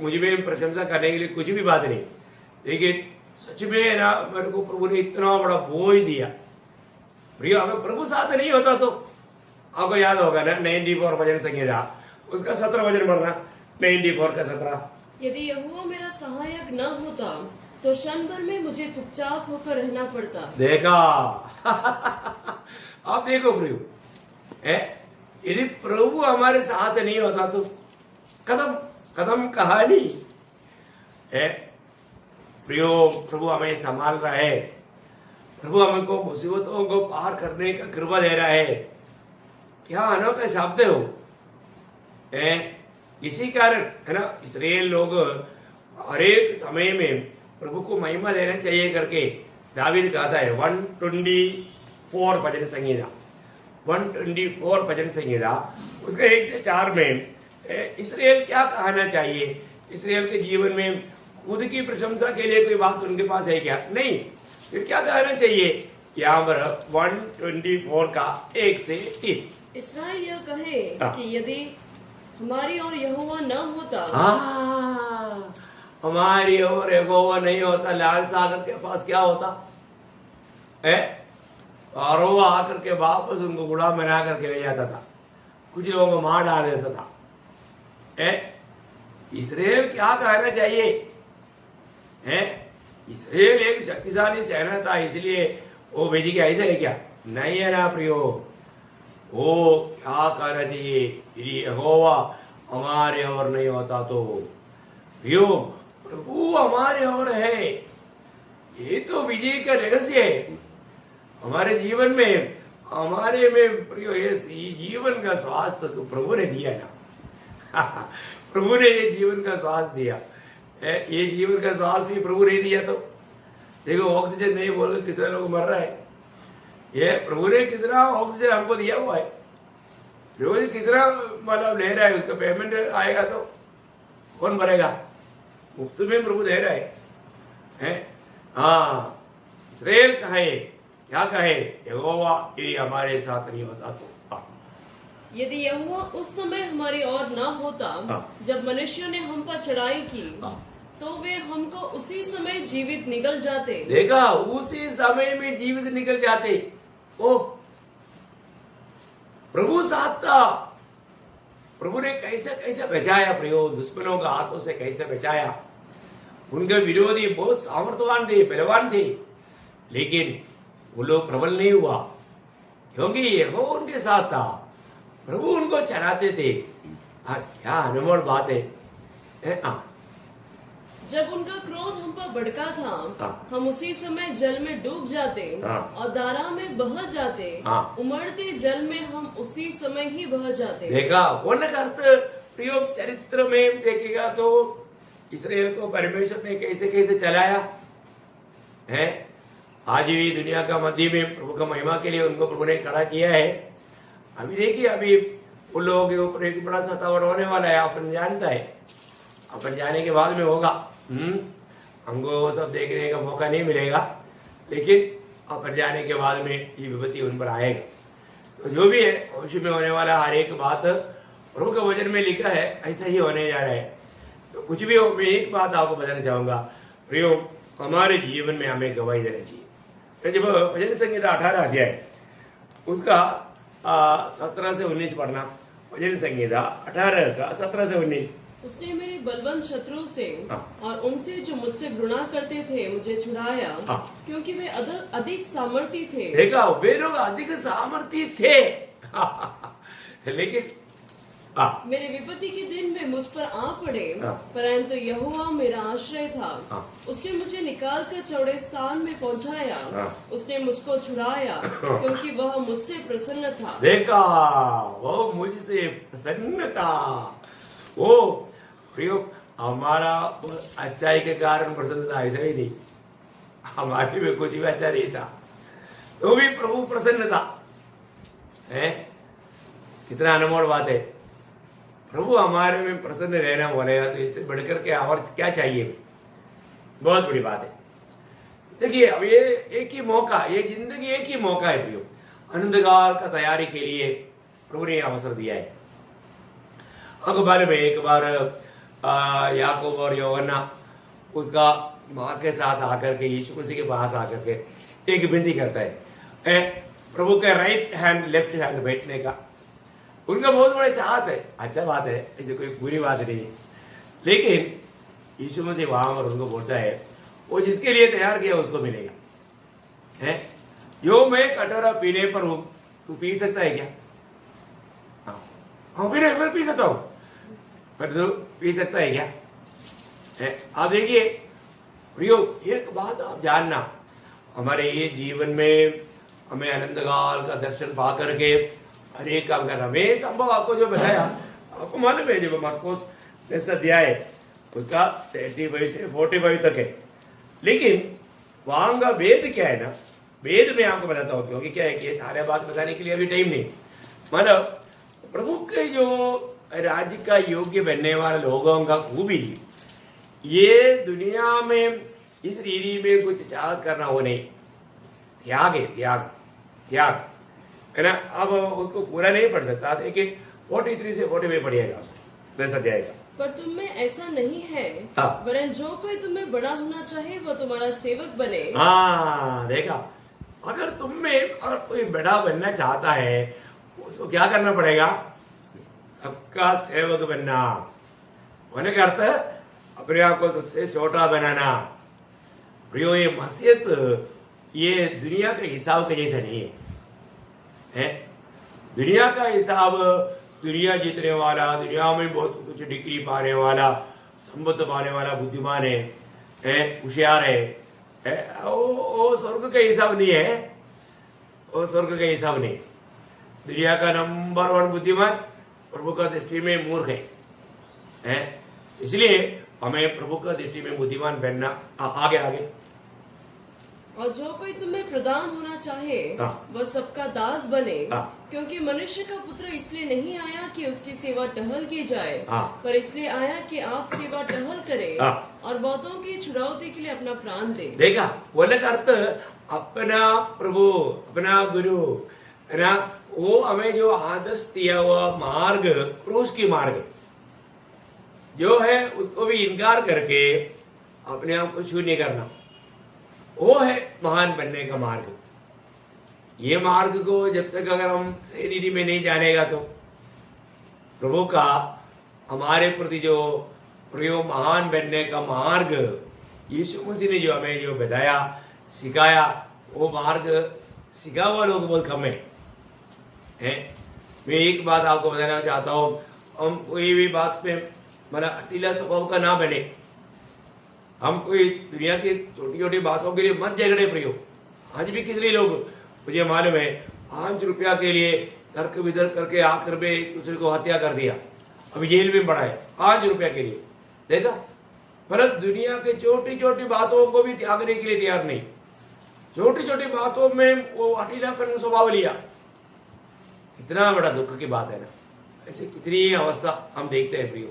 मुझे में प्रशंसा करने के लिए कुछ भी बात नहीं, लेकिन सच में ना मेरे को प्रभु ने इतना बड़ा बोझ दिया। प्रिय, अगर प्रभु साथ नहीं होता तो आपको याद होगा ना 94 भजन संहिता, उसका 17 वचन पढ़ना, 94 का 17। यदि यहोवा मेरा सहायक न होता तो क्षण भर में मुझे चुपचाप होकर रहना पड़ता। देखा आप देखो प्रभु, यदि प्रभु हमारे साथ नहीं होता तो कदम कदम कहानी है। प्रभु हमें संभाल रहा है, प्रभु हमको मुसीबतों को पार करने का कृपा दे रहा है। क्या अनोखा शब्द हो। इसी कारण है ना इस्राएल लोग हर एक समय में प्रभु को महिमा देना चाहिए करके दावीद कहता है 124 भजन संहिता, 124 भजन संहिता उसका 1 से 4 में इस्राएल क्या कहना चाहिए। इस्राएल के जीवन में खुद की प्रशंसा के लिए कोई बात उनके पास है क्या? नहीं। फिर क्या कहना चाहिए? यहाँ पर 124 का 1 से 3 इस्राएल यह कहे कि यदि हमारी और यहोवा न होता, हमारी और यहोवा नहीं होता, लाल सागर के पास क्या होता है? और वो आकर के वापस उनको गुलाम बना करके ले जाता था, कुछ लोगों को मार डाल देता था। इस्राएल क्या कहना चाहिए? इस्राएल एक शक्तिशाली सेना था, इसलिए वो भेजी के ऐसा है क्या? नहीं है ना प्रियो। वो क्या कहना चाहिए? यहोवा हमारे और नहीं होता तो प्रियो प्रभु हमारे और है। ये तो विजय का रहस्य है हमारे जीवन में, हमारे में प्रियो। ये जीवन का स्वास्थ्य तो प्रभु ने दिया ना प्रभु ने ये जीवन का स्वास्थ्य दिया। ये जीवन का श्वास भी प्रभु ने दिया। तो देखो ऑक्सीजन नहीं बोल के कितने लोग मर रहे हैं। ये प्रभु ने कितना ऑक्सीजन हमको दिया हुआ है, रोज कितना मतलब ले रहा है, उसका पेमेंट आएगा तो कौन भरेगा? मुफ्त में प्रभु दे रहा है। हाँ, इस्राएल कहे, क्या कहे? यहोवा यदि हमारे साथ नहीं होता तो। यदि यहोवा उस समय हमारी ओर न होता जब मनुष्यों ने हम पर चढ़ाई की, तो वे हमको उसी समय जीवित निकल जाते। देखा, उसी समय में जीवित निकल जाते। ओ प्रभु साथ था। प्रभु ने कैसे कैसे बचाया प्रयोग, दुश्मनों का हाथों से कैसे बचाया। उनके विरोधी बहुत सामर्थ्यवान थे, बलवान थे, लेकिन वो लोग प्रबल नहीं हुआ क्योंकि यहोवा उनके साथ था। प्रभु उनको चलाते थे। क्या अनमोल बात है। जब उनका क्रोध हम पर भड़का था, हम उसी समय जल में डूब जाते और धारा में बह जाते। उमड़ते जल में हम उसी समय ही बह जाते। देखा, वर्ण का अर्थ प्रयोग चरित्र में देखेगा तो इस्राएल को परमेश्वर ने कैसे कैसे चलाया है। आज भी दुनिया का मध्य में प्रभु का महिमा के लिए उनको प्रभु ने खड़ा किया है। अभी देखिए, अभी उन लोगों के ऊपर एक बड़ा सतावर होने वाला है, अपन जानता है। अपन जाने के बाद में होगा, हमको वो सब देखने का मौका नहीं मिलेगा, लेकिन अपन जाने के बाद में ये विपत्ति उन पर आएगा। तो जो भी है भविष्य में होने वाला हर एक बात प्रभु के वचन में लिखा है, ऐसा ही होने जा रहा है। तो कुछ भी हो, मैं एक बात आपको बताना चाहूंगा प्रियो, हमारे जीवन में हमें गवाही देना चाहिए। जब भजन संहिता 18 अध्याय उसका 17 से 19 पढ़ना। भजन संहिता 18 का 17 से 19। उसने मेरे बलवंत शत्रु से और उनसे जो मुझसे घृणा करते थे मुझे छुड़ाया, क्योंकि वे अधिक सामर्थी थे। देखा, वे लोग अधिक सामर्थी थे लेकिन हाँ। मेरे विपत्ति के दिन में मुझ पर आ पड़े, हाँ। परंतु यहोवा मेरा आश्रय था। हाँ। उसने मुझे निकाल कर चौड़े स्थान में पहुंचाया। हाँ। उसने मुझको छुड़ाया, क्योंकि वह मुझसे प्रसन्न था। देखा, वो मुझसे प्रसन्न था। वो प्रियो, हमारा अच्छाई के कारण प्रसन्न था ऐसा ही नहीं, हमारे में कुछ भी अच्छा नहीं था तो भी प्रभु प्रसन्न था। है कितना अनमोल बात है। प्रभु हमारे में प्रसन्न रहना बोलेगा तो इससे बढ़कर के और क्या चाहिए। बहुत बड़ी बात है। देखिए, अब ये एक ही मौका, ये जिंदगी एक ही मौका है प्रियो। अनंतकाल का तैयारी के लिए प्रभु ने अवसर दिया है। अकबर में एक बार याकूब और यूहन्ना उसका माँ के साथ आकर के यीशु मसीह के पास आकर के एक विनती करता है प्रभु के राइट हैंड लेफ्ट हैंड बैठने का। उनका बहुत बड़ा चाहत है, अच्छा बात है, ऐसे कोई बुरी बात नहीं है। लेकिन यीशु मसीह वहां पर उनको बोलता है वो जिसके लिए तैयार किया उसको मिलेगा। है जो मैं कटोरा पीने पर हूं, तू पी सकता है क्या? हाँ पीने मैं पी सकता हूं, पर तू पी सकता है क्या? है आप देखिए प्रियो, एक बात आप जानना, हमारे ये जीवन में हमें अनंतकाल का दर्शन पा करके हर एक काम करना। मैं संभव आपको जो बताया आपको मालूम है, जब मार्कोस ने अध्याय है उसका 35 से 45 तक है। लेकिन वहां का वेद क्या है ना, वेद में आपको बताता हूं, क्योंकि क्या है कि सारे बात बताने के लिए अभी टाइम नहीं। मतलब प्रभु के जो राज्य का योग्य बनने वाले लोगों का खूबी, ये दुनिया में इस रीति में कुछ त्याग करना हो नहीं, त्याग है, त्याग त्याग है ना। अब उसको पूरा नहीं पढ़ सकता, लेकिन 43 से 45 पढ़िएगा वैसा जाएगा। पर तुम में ऐसा नहीं है, हाँ। वरन जो कोई तुम्हें बड़ा होना चाहे वह तुम्हारा सेवक बने। हाँ देखा, अगर तुम में अगर कोई बड़ा बनना चाहता है उसको क्या करना पड़ेगा? सबका सेवक बनना। होने का अर्थ अपने आप को सबसे छोटा बनाना। प्रियो, ये मसीहत ये दुनिया के हिसाब के जैसा नहीं है। दुनिया का हिसाब, दुनिया जीतने वाला, दुनिया में बहुत कुछ डिग्री पाने वाला, संपत्ति पाने वाला बुद्धिमान है, होशियार है, वो स्वर्ग का हिसाब नहीं है। वो स्वर्ग का हिसाब नहीं। दुनिया का नंबर 1 बुद्धिमान प्रभु का दृष्टि में मूर्ख है। इसलिए हमें प्रभु का दृष्टि में बुद्धिमान बनना। आगे आगे, और जो कोई तुम्हें प्रधान होना चाहे हाँ। वह सबका दास बने। हाँ। क्योंकि मनुष्य का पुत्र इसलिए नहीं आया कि उसकी सेवा टहल की जाए, हाँ। पर इसलिए आया कि आप सेवा टहल करें, हाँ। और बहुतों की छुड़ौती के लिए अपना प्राण दे। देखा, बोलने का अर्थ अपना प्रभु, अपना गुरु है ना, वो हमें जो आदर्श दिया हुआ मार्ग, क्रूस की मार्ग जो है उसको भी इनकार करके अपने आप को शून्य करना, वो है महान बनने का मार्ग। ये मार्ग को जब तक अगर हम सही रीति में नहीं जानेगा तो प्रभु का हमारे प्रति जो प्रयोग महान बनने का मार्ग यीशु मसीह ने जो हमें जो बताया, सिखाया, वो मार्ग सिखा हुआ लोग बहुत कम है। मैं एक बात आपको बताना चाहता हूँ, हम कोई भी बात पे मतलब अटीला स्वभाव का ना बने। हम कोई दुनिया की छोटी छोटी बातों के लिए मत झगड़े प्रयोग। आज भी कितने लोग, मुझे मालूम है, 5 रुपया के लिए तर्क वितर्क करके आकर में एक दूसरे को हत्या कर दिया, अभी जेल में पड़ा है 5 रुपया के लिए। देखा, मतलब दुनिया के छोटी छोटी बातों को भी त्यागने के लिए तैयार नहीं। छोटी छोटी बातों में वो अटीला करने स्वभाव लिया। कितना बड़ा दुख की बात है ना। ऐसे कितनी अवस्था हम देखते हैं प्रियो,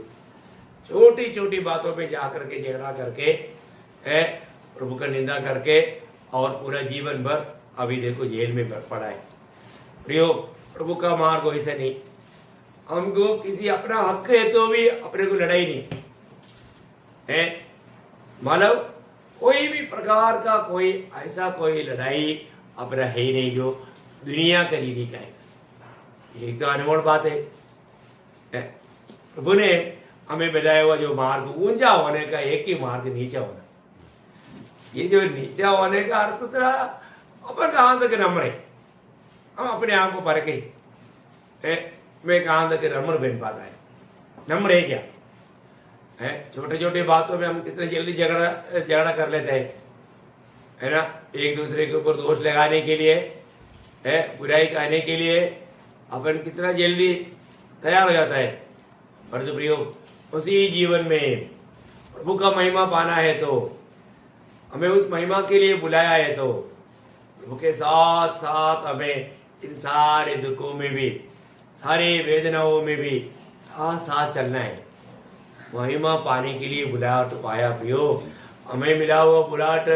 छोटी छोटी बातों में जाकर के झगड़ा करके प्रभु का निंदा करके और पूरा जीवन भर अभी देखो जेल में पड़ा है। प्रियो, प्रभु का मार्ग वैसे नहीं। हमको किसी अपना हक है तो भी अपने को लड़ाई नहीं है। मतलब कोई भी प्रकार का कोई ऐसा कोई लड़ाई अपना है ही नहीं जो दुनिया का रीति का है। एक तो अनमोल बात है। प्रभु ने हमें बताया हुआ जो मार्ग ऊंचा होने का एक ही मार्ग नीचा होना। ये जो नीचा होने का अर्थ था अपन कहां तक नम्र है, हम अपने आप को परखे। में कहां तक नम्र बन पाता है। नम्र है क्या है? छोटे छोटे बातों में हम कितने जल्दी झगड़ा कर लेते हैं, है ना। एक दूसरे के ऊपर दोष लगाने के लिए, है बुराई कहने के लिए अपन कितना जल्दी तैयार हो जाता है। पर जो प्रियो, उसी जीवन में प्रभु का महिमा पाना है तो हमें उस महिमा के लिए बुलाया है, तो प्रभु के साथ साथ हमें इन सारे दुखों में भी, सारे वेदनाओं में भी साथ साथ चलना है। महिमा पाने के लिए बुलाहट पाया प्रियो, हमें मिला हुआ बुलाहट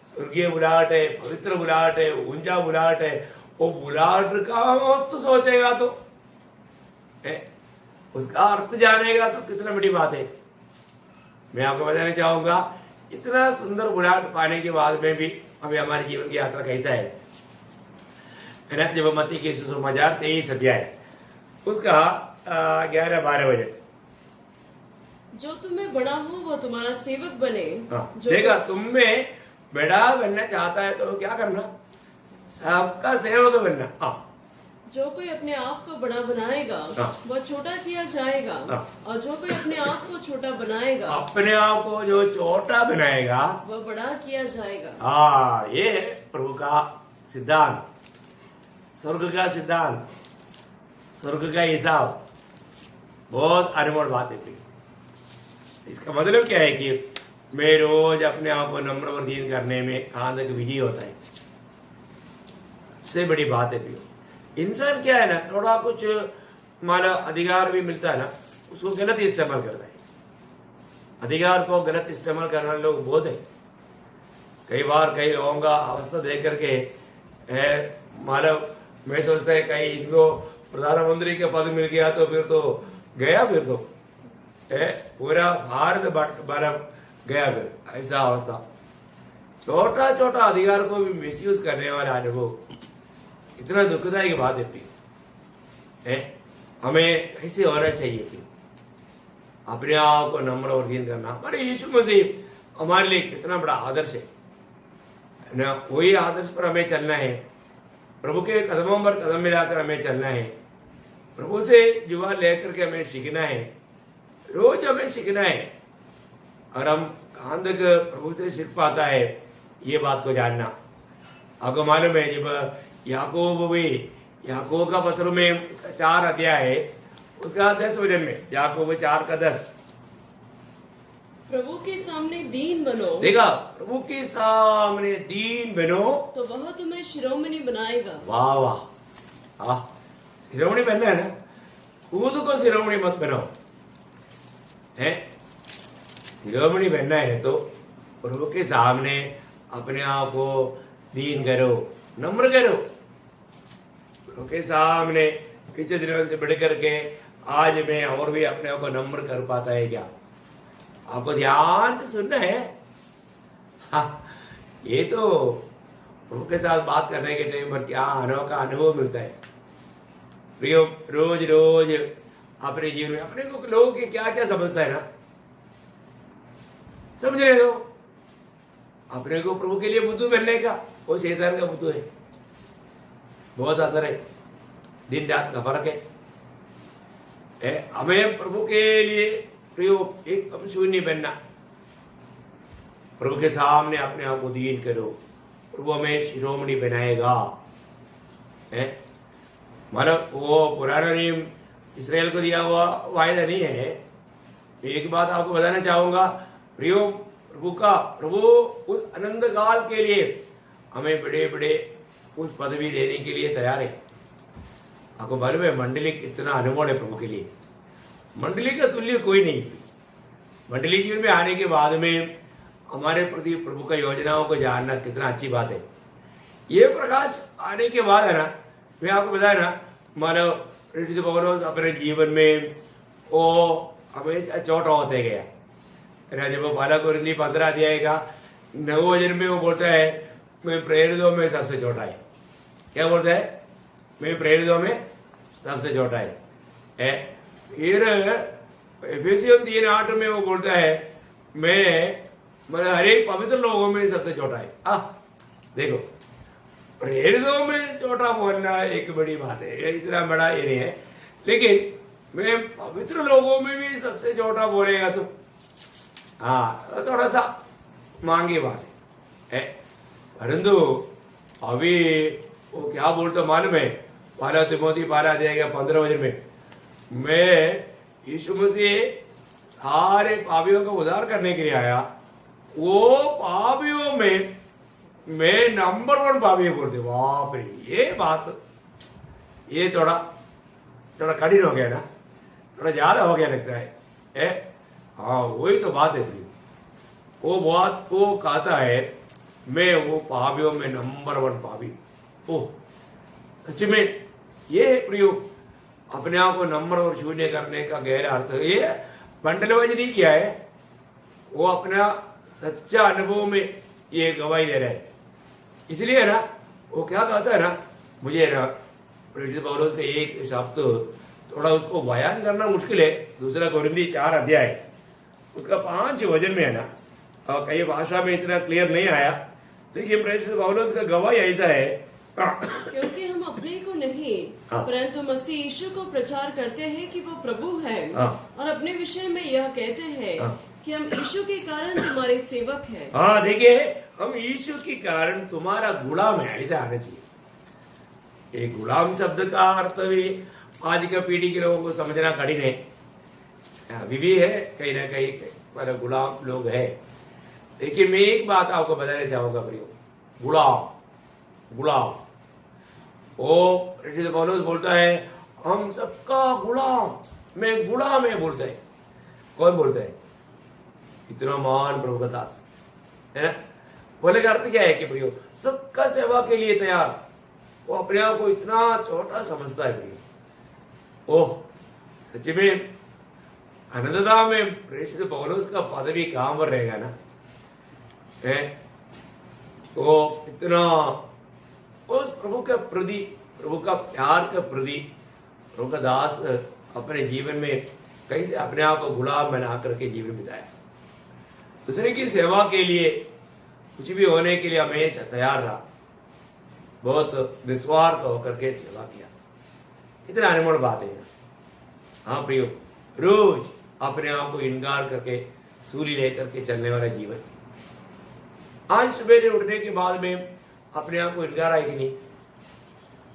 स्वर्गीय बुलाहट है, पवित्र बुलाहट है, ऊंचा बुलाहट है। वो बुलाहट का महत्व सोचेगा तो है, उसका अर्थ जानेगा तो कितना बड़ी बात है। मैं आपको बताना चाहूंगा, इतना सुंदर बुलाहट पाने के बाद में भी हमें हमारे जीवन की यात्रा कैसा है ना। जब मत्ती के सुसमाचार 23 अध्याय उसका 11-12 बजे, जो तुम्हें बड़ा हो वो तुम्हारा सेवक बने। देखा, तुम में बड़ा बनना चाहता है तो क्या करना? सबका सेवक बनना। हाँ, जो कोई अपने आप को बड़ा बनाएगा वह छोटा किया जाएगा, और जो कोई अपने आप को छोटा बनाएगा, अपने आप को जो छोटा बनाएगा वह बड़ा किया जाएगा। हाँ, ये है प्रभु का सिद्धांत, स्वर्ग का सिद्धांत, स्वर्ग का हिसाब। बहुत अनमोल बात है। इसका मतलब क्या है कि मैं रोज अपने आप को नम्र और दीन करने में कहां तक विजयी होता है। सबसे बड़ी बात है प्रियो, इंसान क्या है ना, थोड़ा कुछ हमारा अधिकार भी मिलता है ना, उसको गलत इस्तेमाल करता है। अधिकार को गलत इस्तेमाल करने वाले लोग बहुत है। कई बार कई लोगों का अवस्था देख करके है मानव, मैं सोचता है कहीं इनको प्रधानमंत्री का पद मिल गया तो फिर तो गया, फिर तो पूरा भारत गया, फिर ऐसा अवस्था। छोटा छोटा अधिकार को भी मिसयूज करने वाले अनुभव इतना दुखदायी बात है। हमें कैसे होना चाहिए कि अपने आप को नम्र और दीन करना। हमारे यीशु मसीह हमारे लिए कितना बड़ा आदर्श है ना। वही आदर्श पर हमें चलना है, प्रभु के कदमों पर कदम मिलाकर हमें चलना है, प्रभु से जुआ लेकर के हमें सीखना है, रोज हमें सीखना है। और हम कहां तक प्रभु से सीख पाता है, ये बात को जानना। आपको मालूम है, जब याकूब का पत्र में उसका 4 अध्याय है, उसका 10 वचन में, याकूब 4:10, प्रभु के सामने दीन बनो। देखा, प्रभु के सामने दीन बनो तो वह तुम्हें शिरोमणि बनाएगा। वाह वाह, शिरोमणि बनना है ना, खुद को शिरोमणि मत बनाओ है। शिरोमणि बनना है तो प्रभु के सामने अपने आप को दीन करो, नम्र करो। प्रभु के सामने पिछले दिनों से बढ़ करके आज मैं और भी अपने आप को नम्र कर पाता है क्या? आपको ध्यान से सुनना है। हाँ, ये तो प्रभु के साथ बात करने के टाइम पर क्या अनोखा अनुभव मिलता है प्रियो। रोज रोज अपने जीवन में अपने को लोगों के क्या क्या समझता है ना, समझ रहे हो? अपने को प्रभु के लिए बुद्धू बनने का, वो शैतान का बुद्धू है। बहुत अंतर है, दिन रात का फर्क है। हमें प्रभु के लिए प्रियो एकदम शून्य बनना, प्रभु के सामने अपने आप को दीन करो, प्रभु हमें शिरोमणि बनाएगा। मतलब वो पुराना नियम इसराइल को दिया हुआ वायदा नहीं है। एक बात आपको बताना चाहूंगा प्रियो, प्रभु उस अनंत काल के लिए हमें बड़े बड़े उस पदवी देने के लिए तैयार है। आपको मालूम है मंडली कितना अनमोल है प्रभु के लिए। मंडली का तुल्य कोई नहीं। मंडली जीवन में आने के बाद में हमारे प्रति प्रभु का योजनाओं को जानना कितना अच्छी बात है। ये प्रकाश आने के बाद है ना, मैं आपको बताया ना, मानव पौलुस अपने जीवन में वो हमेशा छोटा होते गया। जब वो 15 अध्याय का 9 वचन में वो बोलता है, मैं प्रेरितों में सबसे छोटा है। क्या बोलता है? मैं प्रेरितों में सबसे छोटा है। फिर एफेसियन 3:8 में वो बोलता है, मैं हर एक पवित्र लोगों में सबसे छोटा है। देखो, प्रेरितों में छोटा बोलना एक बड़ी बात है, इतना बड़ा ये नहीं है। लेकिन मैं पवित्र लोगों में भी सबसे छोटा बोलेगा तो हाँ थोड़ा सा मांगी बात है परंतु अभी वो क्या बोलते मालूम है, पहला तिमोथी 12:15 में मैं यीशु मसीह सारे पापियों का उद्धार करने के लिए आया, वो पापियों में मैं नंबर 1 पापी बोलते। बाप रे, ये बात ये थोड़ा कठिन हो गया ना, थोड़ा ज्यादा हो गया लगता है हाँ वही तो बात है। वो बात वो कहता है मैं वो पापियों में नंबर 1 पापी। ओह सच में ये है प्रियो, अपने आप को नंबर और शून्य करने का गहरा अर्थ ये बंडलबाजी नहीं किया है, वो अपना सच्चा अनुभव में ये गवाही दे रहा है। इसलिए ना वो क्या कहता है ना, मुझे ना प्रेरित पौलुस का एक शब्द थोड़ा उसको बयान करना मुश्किल है। 2 कोरिन्थी 4 उसका 5 वचन में है ना, और कई भाषा में इतना क्लियर नहीं आया, लेकिन प्रेरित पौलुस का गवाही ऐसा है क्योंकि हम अपने को नहीं परंतु मसीह यीशु को प्रचार करते हैं कि वो प्रभु है, और अपने विषय में यह कहते हैं कि हम यीशु के कारण तुम्हारे सेवक हैं। हाँ देखिए, हम यीशु के कारण तुम्हारा गुलाम है, ऐसा आना चाहिए। एक गुलाम शब्द का अर्थ भी आज का पीढ़ी के लोगों को समझना कठिन है, अभी भी है कहीं ना कहीं पर गुलाम लोग है। लेकिन मैं एक बात आपको बताना चाहूंगा प्रियो, गुलाम वो प्रेरित पौलुस बोलता है हम सबका गुलाम, मैं गुलाम है बोलता है। कौन बोलता है? इतना महान प्रभु का दास है ना। बोले का अर्थ क्या है कि प्रियो सबका सेवा के लिए तैयार, वो अपने आप को इतना छोटा समझता है प्रियो। ओह सच में अनंतता में प्रेरित पौलुस का पदवी कहां पर रहेगा ना, है वो इतना उस प्रभु के प्रति, प्रभु का प्यार के प्रति प्रभु का दास अपने जीवन में कैसे अपने आप को गुलाम बना करके जीवन बिताया, दूसरे की सेवा के लिए कुछ भी होने के लिए हमेशा तैयार रहा, बहुत निस्वार्थ होकर के सेवा किया। कितना अनमोल बात है। हाँ प्रियो, रोज अपने आप को इनकार करके सूली लेकर के चलने वाला जीवन। आज सुबह उठने के बाद में अपने आप को इनकार है कि नहीं,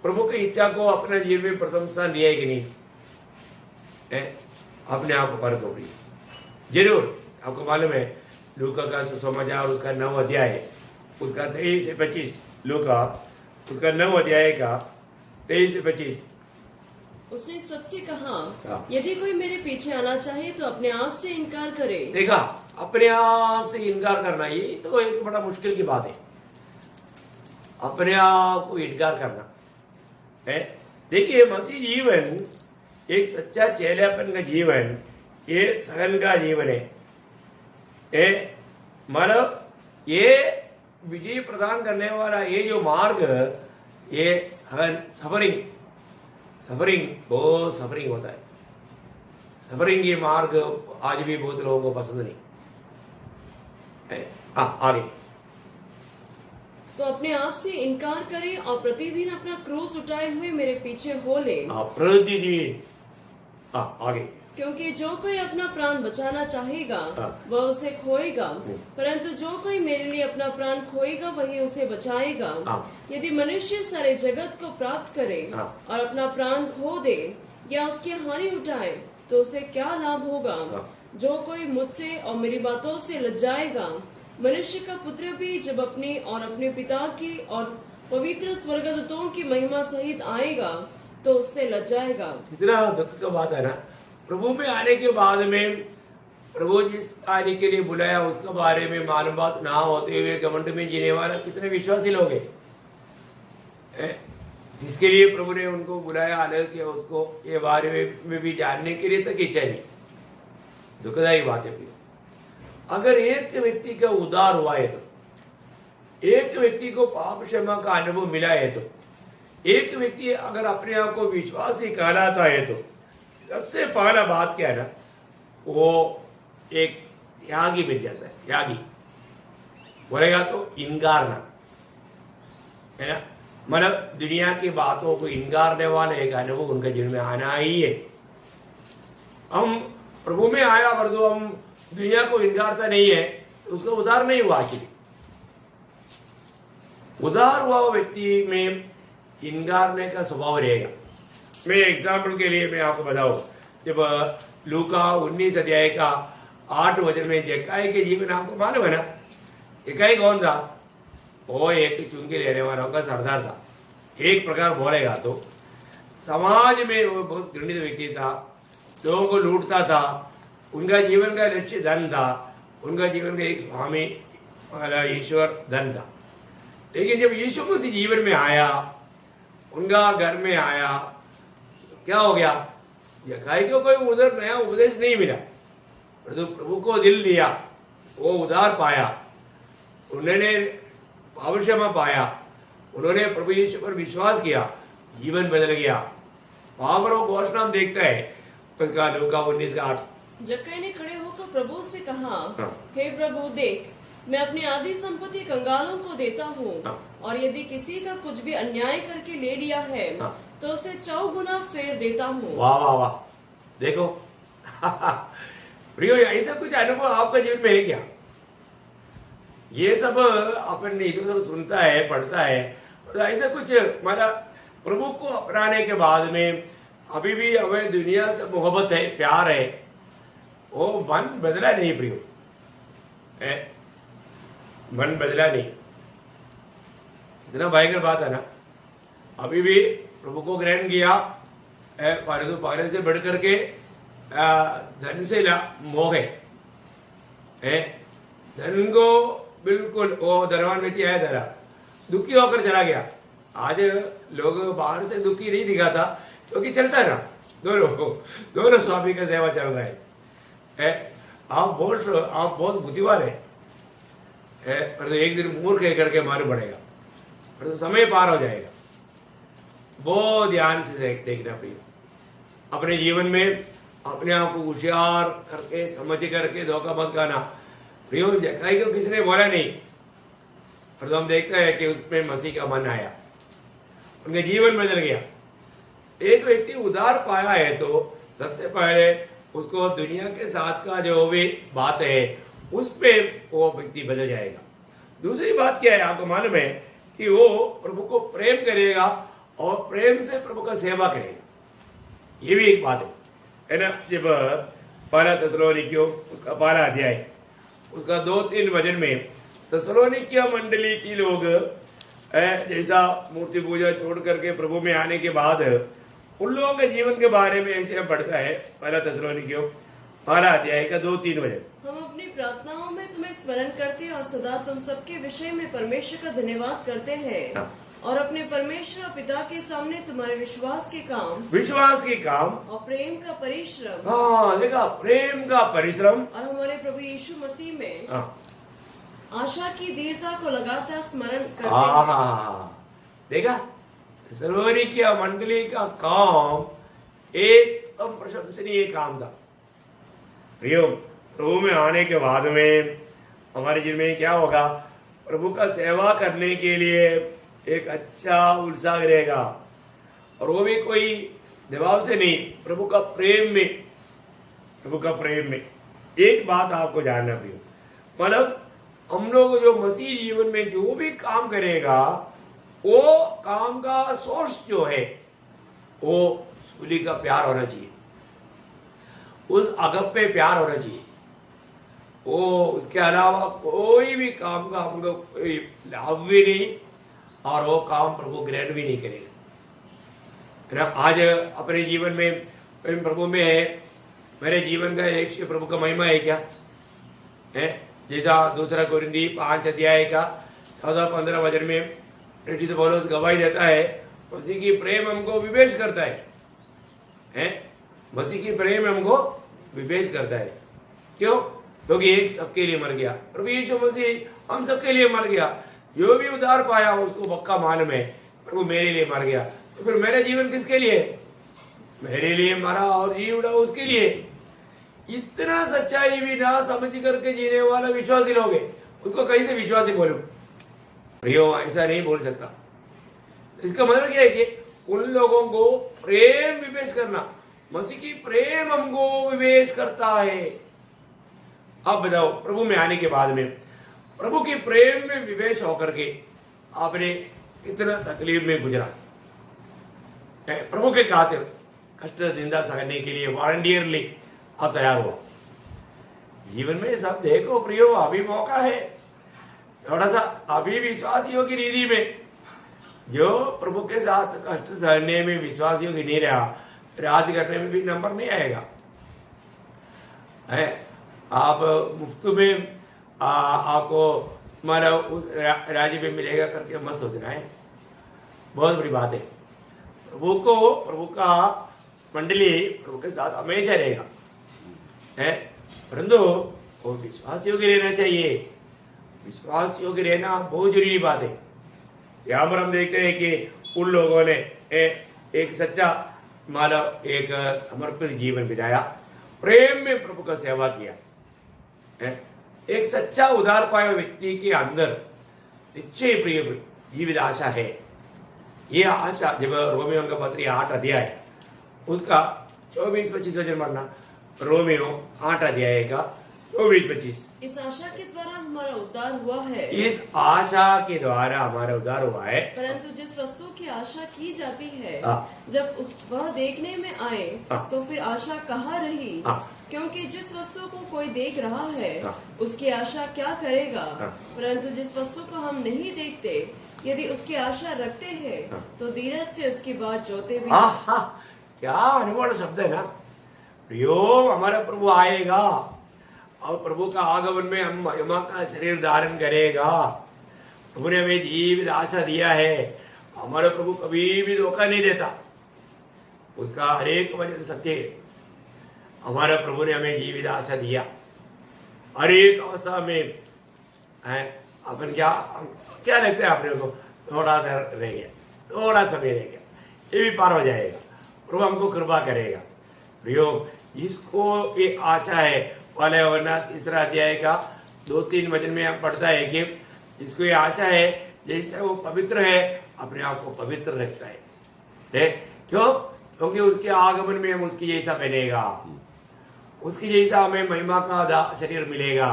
प्रभु की इच्छा को अपने जीवन में प्रथम स्थान लिया है कि नहीं, अपने आप को परख हो रही जरूर। आपको मालूम है लूका का सुसमाचार उसका 9 अध्याय उसका 23 से 25, लूका उसका 9 अध्याय का 23 से 25। उसने सबसे कहा यदि कोई मेरे पीछे आना चाहे तो अपने आप से इनकार करे। देखा, अपने आप से इनकार करना ये तो एक बड़ा मुश्किल की बात है, अपने आप को इनकार करना है। देखिए मसीह जीवन एक सच्चा चेलापन का जीवन, ये सहन का जीवन है। मतलब ये विजय प्रदान करने वाला ये जो मार्ग, ये सहन सफरिंग बहुत सफरिंग होता है। सफरिंग ये मार्ग आज भी बहुत लोगों को पसंद नहीं है। आगे तो अपने आप से इनकार करे और प्रतिदिन अपना क्रूस उठाए हुए मेरे पीछे हो ले। प्रतिदिन आगे, क्योंकि जो कोई अपना प्राण बचाना चाहेगा वह उसे खोएगा, परंतु जो कोई मेरे लिए अपना प्राण खोएगा वही उसे बचाएगा। यदि मनुष्य सारे जगत को प्राप्त करे और अपना प्राण खो दे या उसकी हानि उठाए तो उसे क्या लाभ होगा? जो कोई मुझसे और मेरी बातों से लज्जाएगा, मनुष्य का पुत्र भी जब अपने और अपने पिता की और पवित्र स्वर्गदूतों की महिमा सहित आएगा तो उससे लज्जाएगा। कितना दुख का बात है ना। प्रभु में आने के बाद में प्रभु जिस कार्य के लिए बुलाया उसके बारे में मालूम बात ना होते हुए घमंड में जीने वाला कितने विश्वासी लोग हैं, जिसके लिए प्रभु ने उनको बुलाया, अलग किया, उसको ये बारे में भी जानने के लिए तक इच्छा नहीं। दुखदायी बात है। अगर एक व्यक्ति का उद्धार हुआ है तो, एक व्यक्ति को पाप क्षमा का अनुभव मिला है तो, एक व्यक्ति अगर अपने आप को विश्वासी कहलाता है तो सबसे पहला बात क्या है ना, वो एक त्यागी बन जाता है। त्यागी बोलेगा तो इनकार ना, है ना। मतलब दुनिया की बातों को इनकारने वाला एक अनुभव उनके जीवन में आना ही है। हम प्रभु में आया पर तो हम दुनिया को इनकारता नहीं है, उसका उद्धार नहीं हुआ। आखिर उद्धार हुआ व्यक्ति में इनकारने का स्वभाव रहेगा। मैं एग्जाम्पल के लिए मैं आपको बताऊं, जब लूका 19 अध्याय का 8 वचन में जक्काई के जीवन आपको मालूम है ना। जक्काई कौन था? वो एक चुंगी लेने वालों का सरदार था। एक प्रकार बोलेगा तो समाज में वो बहुत घृणित व्यक्ति था, लोगों को लूटता था। उनका जीवन का लक्ष्य धन था, उनका जीवन का एक स्वामी वाला ईश्वर धन था। लेकिन जब यीशु मसीह जीवन में आया, उनका घर में आया, क्या हो गया? जक्काई को कोई उधर नया उपदेश नहीं मिला, परंतु प्रभु को दिल दिया, वो उधार पाया, उन्होंने क्षमा पाया, उन्होंने प्रभु यीशु पर विश्वास किया, जीवन बदल गया। वहां पर वो घोषणा हम देखते हैं उसका लूका 19 का 8। जक्काई ने खड़े होकर प्रभु से कहा, हाँ। हे प्रभु देख, मैं अपनी आधी संपत्ति कंगालों को देता हूँ, हाँ। और यदि किसी का कुछ भी अन्याय करके ले लिया है हाँ। तो उसे 4 गुना फेर देता हूँ। वाह वाह वाह, देखो प्रियो, ऐसा कुछ अनुभव आपका जीवन में है क्या? ये सब अपन इधर उधर सुनता है, पढ़ता है, तो ऐसा कुछ मतलब प्रभु को अपनाने के बाद में अभी भी हमें दुनिया से मोहब्बत है, प्यार है, वो मन बदला नहीं प्रियो, मन बदला नहीं। इतना भयंकर बात है ना। अभी भी प्रभु को ग्रहण किया, परंतु पहले से बढ़ करके धन से मोह है। धन को बिल्कुल, वो धनवान व्यक्ति आया धरा, दुखी होकर चला गया। आज लोग बाहर से दुखी नहीं दिखाता, क्योंकि चलता है ना, दोनों स्वामी का सेवा चल रहा है। आप बहुत बुद्धिवान है, परंतु एक दिन मूर्ख करके मालूम पड़ेगा, परंतु समय पार हो जाएगा। बहुत ध्यान से देखना प्रिय, अपने जीवन में अपने आप को होशियार करके समझ करके धोखा मत खाना। प्रियो, जक्काई को किसी ने बोला नहीं, पर तो हम देखते हैं कि उसमें मसीह का मन आया, उनका जीवन बदल गया। एक व्यक्ति उधार पाया है तो सबसे पहले उसको दुनिया के साथ का जो भी बात है उसमें वो व्यक्ति बदल जाएगा। दूसरी बात क्या है आपको मालूम है कि वो प्रभु को प्रेम करेगा और प्रेम से प्रभु का सेवा करेगा। ये भी एक बात है ना। जब पहला थिस्सलुनीकियों उसका 12 अध्याय उसका 2-3 वचन में थिस्सलुनीकिया मंडली की लोग जैसा मूर्ति पूजा छोड़ करके प्रभु में आने के बाद उन लोगों के जीवन के बारे में ऐसे पढ़ता है। पहला थिस्सलुनीकियों 12 अध्याय का 2-3 वचन। हम अपनी प्रार्थनाओं में तुम्हें स्मरण करते और सदा तुम सबके विषय में परमेश्वर का धन्यवाद करते हैं, और अपने परमेश्वर और पिता के सामने तुम्हारे विश्वास के काम और प्रेम का परिश्रम, हाँ देखा, प्रेम का परिश्रम और हमारे प्रभु यीशु मसीह में आशा की दृढ़ता को लगातार स्मरण करते हैं। देखा, थिस्सलुनीकिया मंडली का काम एकदम प्रशंसनीय काम था। प्रियो, प्रभु में आने के बाद में हमारे जीवन में क्या होगा? प्रभु का सेवा करने के लिए एक अच्छा उत्साह रहेगा, और वो भी कोई दबाव से नहीं, प्रभु का प्रेम में। एक बात आपको जानना प्रियो, मतलब हम लोग जो मसीह जीवन में जो भी काम करेगा, वो काम का सोर्स जो है वो सूली का प्यार होना चाहिए, उस अगप्पे प्यार होना चाहिए। वो उसके अलावा कोई भी काम का हमको कोई लाभ भी नहीं, और वो काम प्रभु ग्रहण भी नहीं करेगा, है ना। आज अपने जीवन में प्रभु में है, मेरे जीवन का एक प्रभु का महिमा है क्या है? जैसा 2 कोरिन्थी 5 अध्याय का 14-15 वचन में प्रेरित पौलुस गवाही देता है, मसीह की प्रेम हमको विवेश करता है? मसीह की प्रेम हमको विवेश करता है। क्यों? क्योंकि एक सबके लिए मर गया, प्रभु यीशु मसीह हम सबके लिए मर गया। जो भी उद्धार पाया उसको पक्का मालूम है, प्रभु मेरे लिए मर गया, तो फिर मेरा जीवन किसके लिए? मेरे लिए मरा और जी उड़ा उसके लिए। इतना सच्चाई भी ना समझ करके जीने वाला विश्वासी लोग है, उसको कैसे विश्वासी बोलूं? प्रियो, ऐसा नहीं बोल सकता। इसका मतलब क्या है कि उन लोगों को प्रेम विवेश करना, मसीह की प्रेम हमको विवेश करता है। अब बताओ, प्रभु में आने के बाद में प्रभु की प्रेम में विवेश होकर के आपने कितना तकलीफ में गुजरा, प्रभु के खातिर कष्ट निंदा सहने के लिए वॉलंटियरली आप तैयार हुआ। जीवन में सब देखो प्रियो, अभी मौका है, थोड़ा सा अभी विश्वासियों की रीति में जो प्रभु के साथ कष्ट सहने में विश्वासियों की नहीं रहा, राज करने में भी नंबर नहीं आएगा। है आप मुफ्त में आपको हमारा उस राज्य में मिलेगा करके मत सोचना है, बहुत बड़ी बात है। प्रभु का मंडली प्रभु के साथ हमेशा रहेगा, है, परंतु वो विश्वास योग्य रहना चाहिए। विश्वास योग्य रहना बहुत जरूरी बात है। यहाँ पर हम देखते हैं कि उन लोगों ने एक सच्चा मानव, एक समर्पित जीवन बिताया, प्रेम में प्रभु का सेवा किया। एक सच्चा उदार पाया व्यक्ति के अंदर निश्चय प्रिय जीवित आशा है। ये आशा जब रोमियो का पत्र 8 अध्याय उसका 24-25 वचन पढ़ना, रोमियो 8 अध्याय का 24-25। इस आशा के द्वारा हमारा उद्धार हुआ है। इस आशा के द्वारा हमारा उद्धार हुआ है। परंतु जिस वस्तु की आशा की जाती है, हाँ। जब वह देखने में आए, हाँ। तो फिर आशा कहाँ रही? हाँ। क्योंकि जिस वस्तु को कोई देख रहा है, हाँ। उसकी आशा क्या करेगा? हाँ। परंतु जिस वस्तु को हम नहीं देखते, यदि उसकी आशा रखते हैं, हाँ। तो धीरज से उसकी बात जोते भी। क्या अनुभव शब्द है ना प्रियो, हमारा प्रभु आएगा और प्रभु का आगमन में हम महिमा का शरीर धारण करेगा। प्रभु ने हमें जीवित आशा दिया है। हमारा प्रभु कभी भी धोखा नहीं देता, उसका हर एक वचन सत्य है। हमारा प्रभु ने हमें जीवित आशा दिया। हर एक अवस्था में अपन क्या लगता है अपने को, थोड़ा सा रह गया, थोड़ा समय रह गया, ये भी पार हो जाएगा, प्रभु हमको कृपा करेगा। प्रियो, इसको एक आशा है वाले वरना 3 अध्याय का 2-3 वचन में हम पढ़ता है कि इसको ये आशा है, जैसे वो पवित्र है अपने आप को पवित्र रखता है। क्यों? क्योंकि उसके आगमन में हम उसकी जैसा बनेगा, उसकी जैसा हमें महिमा का शरीर मिलेगा।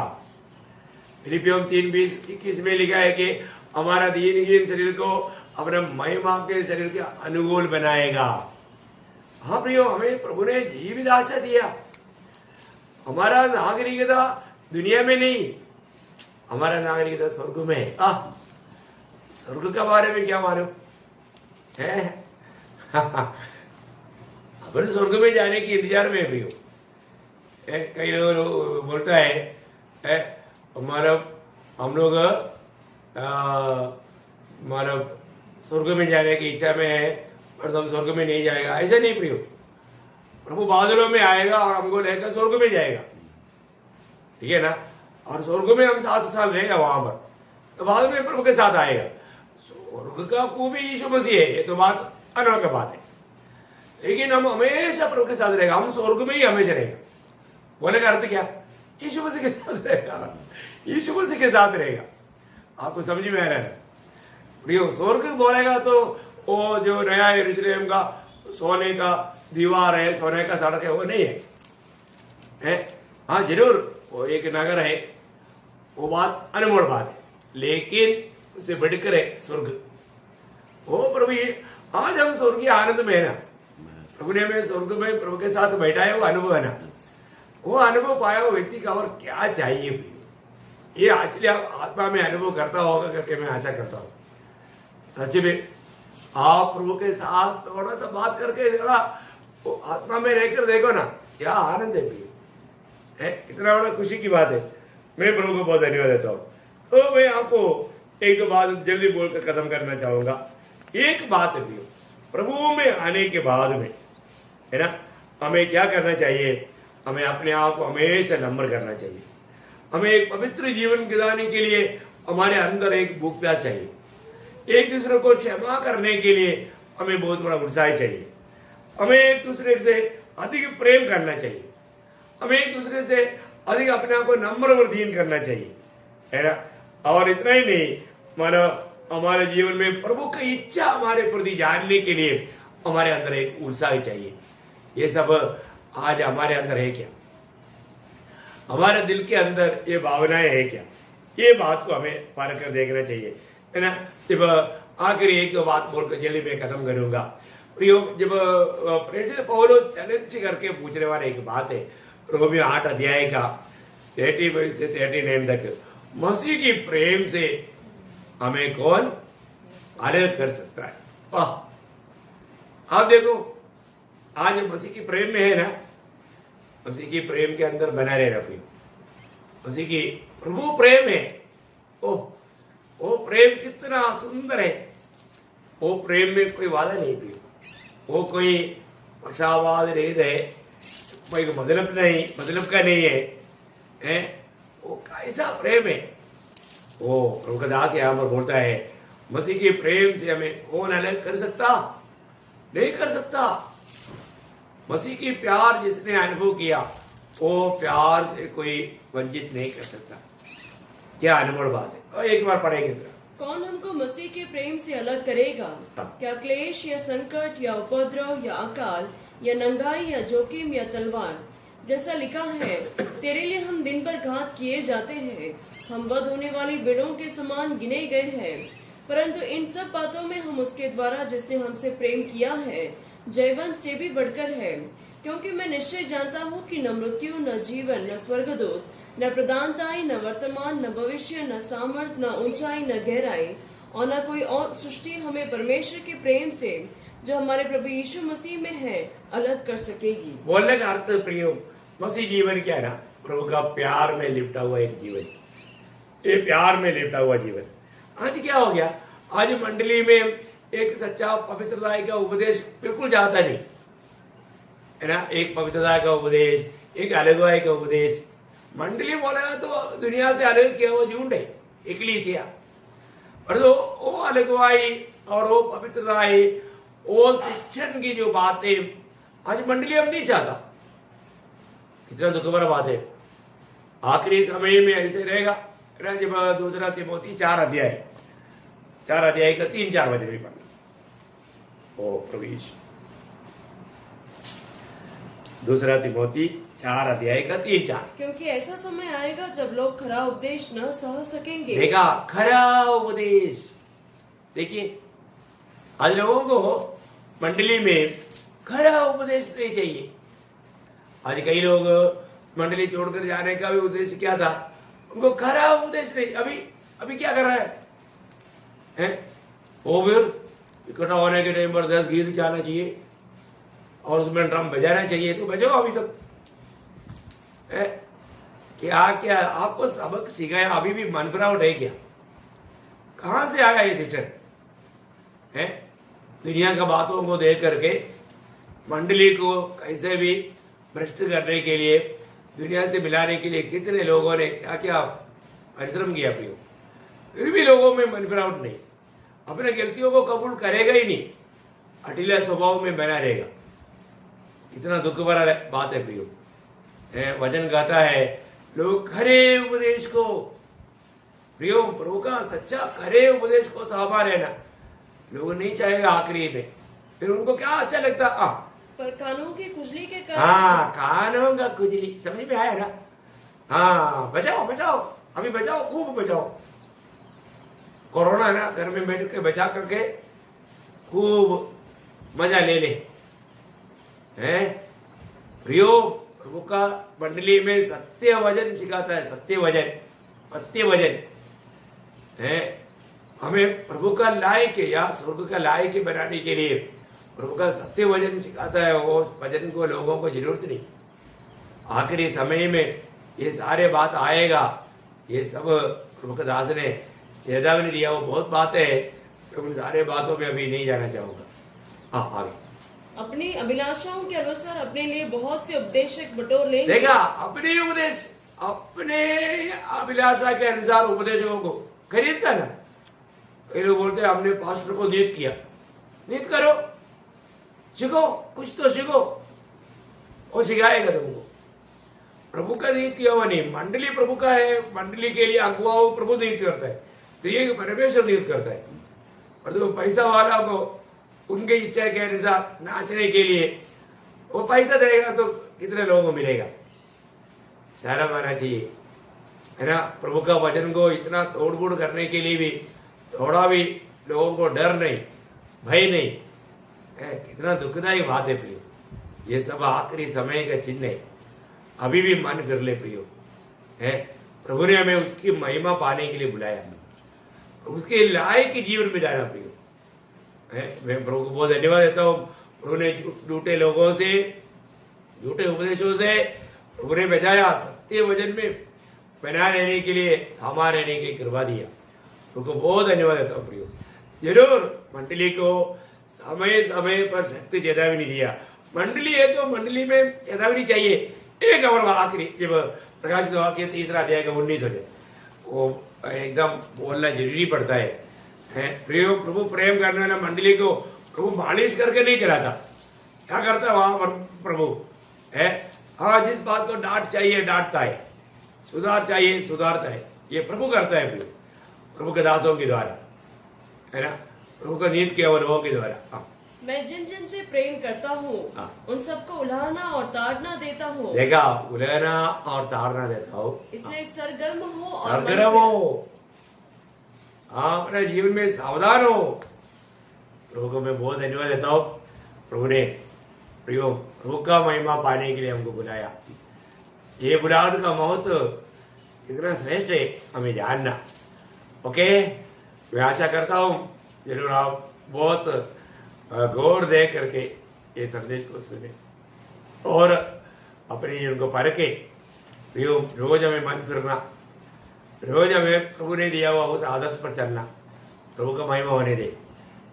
फिलिपियों 3:20-21 में लिखा है कि हमारा दीनहीन शरीर को अपने महिमा के शरीर के अनुकूल बनाएगा। हाँ प्रियो, हमें प्रभु ने जीवित आशा दिया। हमारा नागरिकता दुनिया में नहीं, हमारा नागरिकता स्वर्ग में है। स्वर्ग के बारे में क्या मालूम है? अपन स्वर्ग में जाने के इंतजार में भी हो। कई लोग बोलता है हमारा हम लोग हमारा स्वर्ग में जाने की इच्छा में है, पर हम स्वर्ग में नहीं जाएगा, ऐसा नहीं प्रियो। प्रभु बादलों में आएगा और हमको लेकर स्वर्ग में जाएगा, ठीक है ना। और स्वर्ग में हम 7 साल रहेगा वहां पर, तो बाद में प्रभु के साथ आएगा। स्वर्ग का खूबी यीशु मसीह है, ये तो बात अनोखी बात है। लेकिन हम हमेशा प्रभु के साथ रहेगा, हम स्वर्ग में ही हमेशा रहेगा। बोले का अर्थ क्या? यीशु मसीह के साथ रहेगा, यीशु मसीह के साथ रहेगा। आपको समझ में आ रहा है? स्वर्ग बोलेगा तो वो जो नया यरूशलेम का सोने का दीवार है, सोने का सड़क है, वो नहीं है। हाँ जरूर वो एक नगर है, वो बात अनमोल बात है, लेकिन उससे बढ़कर है स्वर्ग। वो प्रभु आज हम स्वर्गीय आनंद में है ना, प्रभु ने हमें स्वर्ग में प्रभु के साथ बैठाया, वो अनुभव है ना। वो अनुभव पाया हुआ व्यक्ति का और क्या चाहिए? ये एक्चुअली आप आत्मा में अनुभव करता होगा करके मैं आशा करता हूँ। सच में आप प्रभु के साथ थोड़ा सा बात करके जरा वो आत्मा में रहकर देखो ना, क्या आनंद है। कितना बड़ा खुशी की बात है। मैं प्रभु को बहुत धन्यवाद देता हूँ। तो मैं आपको एक बात जल्दी बोलकर खत्म करना चाहूंगा। एक बात है प्रभु में आने के बाद में, है ना, हमें क्या करना चाहिए? हमें अपने आप को हमेशा नम्र करना चाहिए। हमें एक पवित्र जीवन गुजारने के लिए हमारे अंदर एक भूख प्यास चाहिए। एक दूसरे को क्षमा करने के लिए हमें बहुत बड़ा उत्साह चाहिए। हमें एक दूसरे से अधिक प्रेम करना चाहिए। हमें एक दूसरे से अधिक अपने आप को नम्र और दीन करना चाहिए, है ना। और इतना ही नहीं, मानो हमारे जीवन में प्रभु की इच्छा हमारे प्रति जानने के लिए हमारे अंदर एक उत्साह चाहिए। ये सब आज हमारे अंदर है क्या? हमारे दिल के अंदर ये भावनाएं है क्या? ये बात को हमें पार कर देखना चाहिए, है ना। जब आखिरी एक दो बात बोलकर जल्दी में खत्म करूंगा। जब प्रेरित पौलुस चैलेंज करके पूछने वाला एक बात है, रोमियो 8 अध्याय का 35 से 39 तक, मसीह की प्रेम से हमें कौन अलग कर सकता है? आप देखो, आज मसीह की प्रेम में है ना, मसीह की प्रेम के अंदर बना रहना प्रियो। मसीह की प्रभु प्रेम है। ओह, वो प्रेम कितना सुंदर है। वो प्रेम में कोई वादा नहीं प्रियो, वो कोई पक्षावाद नहीं है, कोई मतलब का नहीं है, वो कैसा प्रेम है। वो प्रभु का दास यहां पर बोलता है, मसीह के प्रेम से हमें कौन अलग कर सकता? नहीं कर सकता। मसीह की प्यार जिसने अनुभव किया, वो प्यार से कोई वंचित नहीं कर सकता। क्या अनमोल बात है। और एक बार पढ़ेंगे जरा। कौन हमको मसीह के प्रेम से अलग करेगा? क्या क्लेश या संकट या उपद्रव या अकाल या नंगाई या जोखिम या तलवार? जैसा लिखा है, तेरे लिए हम दिन भर घात किए जाते हैं, हम वध होने वाली भेड़ों के समान गिने गए हैं। परंतु इन सब बातों में हम उसके द्वारा जिसने हमसे प्रेम किया है जयवंत से भी बढ़कर है। क्योंकि मैं निश्चय जानता हूँ कि न मृत्यु, न जीवन, न स्वर्गदूत, न प्रधानताई, न वर्तमान, न भविष्य, न सामर्थ, न ऊंचाई, न गहराई और न कोई और सृष्टि हमें परमेश्वर के प्रेम से जो हमारे प्रभु यीशु मसीह में है अलग कर सकेगी। बोलने का अर्थ प्रियो, मसीह जीवन क्या है ना, प्रभु का प्यार में लिपटा हुआ एक जीवन। ये प्यार में लिपटा हुआ जीवन। आज क्या हो गया, आज मंडली में एक सच्चा पवित्रता का उपदेश बिल्कुल जाता नहीं है ना। एक पवित्रता का उपदेश, एक अलगवाई का उपदेश। मंडली बोला तो दुनिया से अलग किया वो झूठ है, इक्लीसिया। और तो वो अलगवाई और वो पवित्रताई, वो शिक्षण की जो बातें आज मंडली अब नहीं चाहता। कितना दुख भरा बात है। आखिरी समय में ऐसे रहेगा ना, जब दूसरा तिमोथी 4 अध्याय का 3-4 बजे भी पढ़ना। ओ प्रवेश, दूसरा तिमोथी 4 अध्याय का 3-4। क्योंकि ऐसा समय आएगा जब लोग खरा उपदेश न सह सकेंगे। देखा, खरा उपदेश। देखिए, आज लोगों को मंडली में खरा उपदेश नहीं चाहिए। आज कई लोग मंडली छोड़कर जाने का भी उद्देश्य क्या था, उनको खरा उपदेश नहीं। अभी क्या कर रहा है? वो फिर इकट्ठा होने के टाइम पर 10 गीत जाना चाहिए और उसमें ड्रम बजाना चाहिए, तो बजाओ। अभी तक क्या आपको सबक सिखाया, अभी भी मन फिरावट है क्या? कहां से आया ये सिस्टम है? दुनिया का बातों को देख करके मंडली को कैसे भी भ्रष्ट करने के लिए, दुनिया से मिलाने के लिए कितने लोगों ने क्या क्या परिश्रम किया प्रियो। फिर भी लोगों में मन फिरावट नहीं, अपने गलतियों को कबूल करेगा ही नहीं, अटिला स्वभाव में बना रहेगा। इतना दुख भरा बात है प्रियो। वचन कहता है, लोग खरे उपदेश को, प्रियो प्रभु का सच्चा खरे उपदेश को थामा रहना लोग नहीं चाहेगा। आखिरी में फिर उनको क्या अच्छा लगता, पर कानों की खुजली के कारण। हाँ, कानों का खुजली, समझ में आया ना। हाँ, बचाओ, अभी बचाओ, खूब बचाओ। कोरोना ना, घर में बैठ के बचा करके खूब मजा ले ले। हैं प्रियो, प्रभु का मंडली में सत्य वचन सिखाता है। सत्य वचन है। हमें प्रभु का लायक या स्वर्ग का लायक बनाने के लिए प्रभु का सत्य वचन सिखाता है। वो वचन को लोगों को जरूरत नहीं। आखिरी समय में ये सारे बात आएगा। ये सब प्रभु का दास ने चेतावनी दिया, वो बहुत बातें है, तो उन सारे बातों में अभी नहीं जाना चाहूंगा। हाँ, आगे। अपनी अभिलाषाओं के अनुसार अपने लिए बहुत से उपदेशक बटोर लेंगे। देखा, अपने उपदेश, अपने अभिलाषा के अनुसार उपदेशकों को खरीदता ना। कई लोग बोलते हैं हमने पास्टर को नियुक्त किया। नियुक्त करो, सीखो, कुछ तो सीखो, वो सिखाएगा तुमको। प्रभु का नियुक्त किया हुआ नहीं, मंडली प्रभु का है। मंडली के लिए अगुवाओं प्रभु नियुक्त करता है, तो ये परमेश्वर नियुक्त करता है। और तो पैसा वाला को उनकी इच्छा के अनुसार नाचने के लिए वो पैसा देगा तो कितने लोगों को मिलेगा। शर्म आना चाहिए, है ना। प्रभु का वचन को इतना तोड़-फोड़ करने के लिए भी थोड़ा भी लोगों को डर नहीं, भय नहीं है। कितना दुखदायी बात है प्रियो। ये सब आखिरी समय का चिन्ह है। अभी भी मन फिर ले प्रियो, है। प्रभु ने हमें उसकी महिमा पाने के लिए बुलाया, उसके लायक की जीवन बिताना प्रियो, है। मैं प्रभु को बहुत धन्यवाद देता हूँ। प्रभु ने झूठे लोगों से, झूठे उपदेशों से प्रभु ने बचाया, सत्य वचन में बना रहने के लिए, थामा रहने की कृपा दिया। प्रभु को बहुत धन्यवाद देता हूँ प्रियो। जरूर मंडली को समय समय पर शक्ति चेतावनी दिया। मंडली है तो मंडली में चेतावनी चाहिए। एक और आखिरी जब प्रकाशित वाक्य 3 अध्याय का 19 वचन, वो एकदम बोलना जरूरी पड़ता है। प्रियो, प्रभु प्रेम करने वाला मंडली को प्रभु मालिश करके नहीं चलाता। क्या करता वहां पर प्रभु, है। हाँ, जिस बात को डांट चाहिए डांटता है, सुधार चाहिए सुधारता है। ये प्रभु करता है प्रियो, प्रभु के दासों के द्वारा, है ना। प्रभु का नीति के अनुभव के द्वारा। हाँ। मैं जिन जिन से प्रेम करता हूँ उन सबको उलाहना और ताड़ना देता हूँ। देखा, उलाहना और ताड़ना देता हूँ, इसलिए सरगर्म हो और सरगर्म हो। हाँ, अपने जीवन में सावधान हो। प्रभु को मैं बहुत धन्यवाद देता हूँ। प्रभु ने प्रियो प्रभु का महिमा पाने के लिए हमको बुलाया। ये बुलाहट का महत्व कितना श्रेष्ठ है हमें जानना। ओके, मैं आशा करता हूँ जरूर आप बहुत गौर दे करके ये संदेश को सुने और अपने जीवन को परखे। प्रियो, रोज हमें मन फिरना, रोज हमें प्रभु ने दिया हुआ उस आदर्श पर चलना, प्रभु का महिमा होने दे।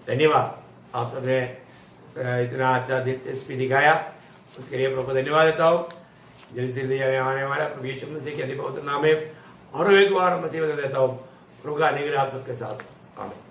धन्यवाद, आप सबने इतना अच्छा दिलचस्पी दिखाया, उसके लिए प्रभु को धन्यवाद देता हूँ। जल्दी आने वाला प्रभु यीशु मसीह के अधिपवित्र नाम में और एक बार मसीह देता हूँ। प्रभु का अनुग्रह आप सबके साथ। आमीन।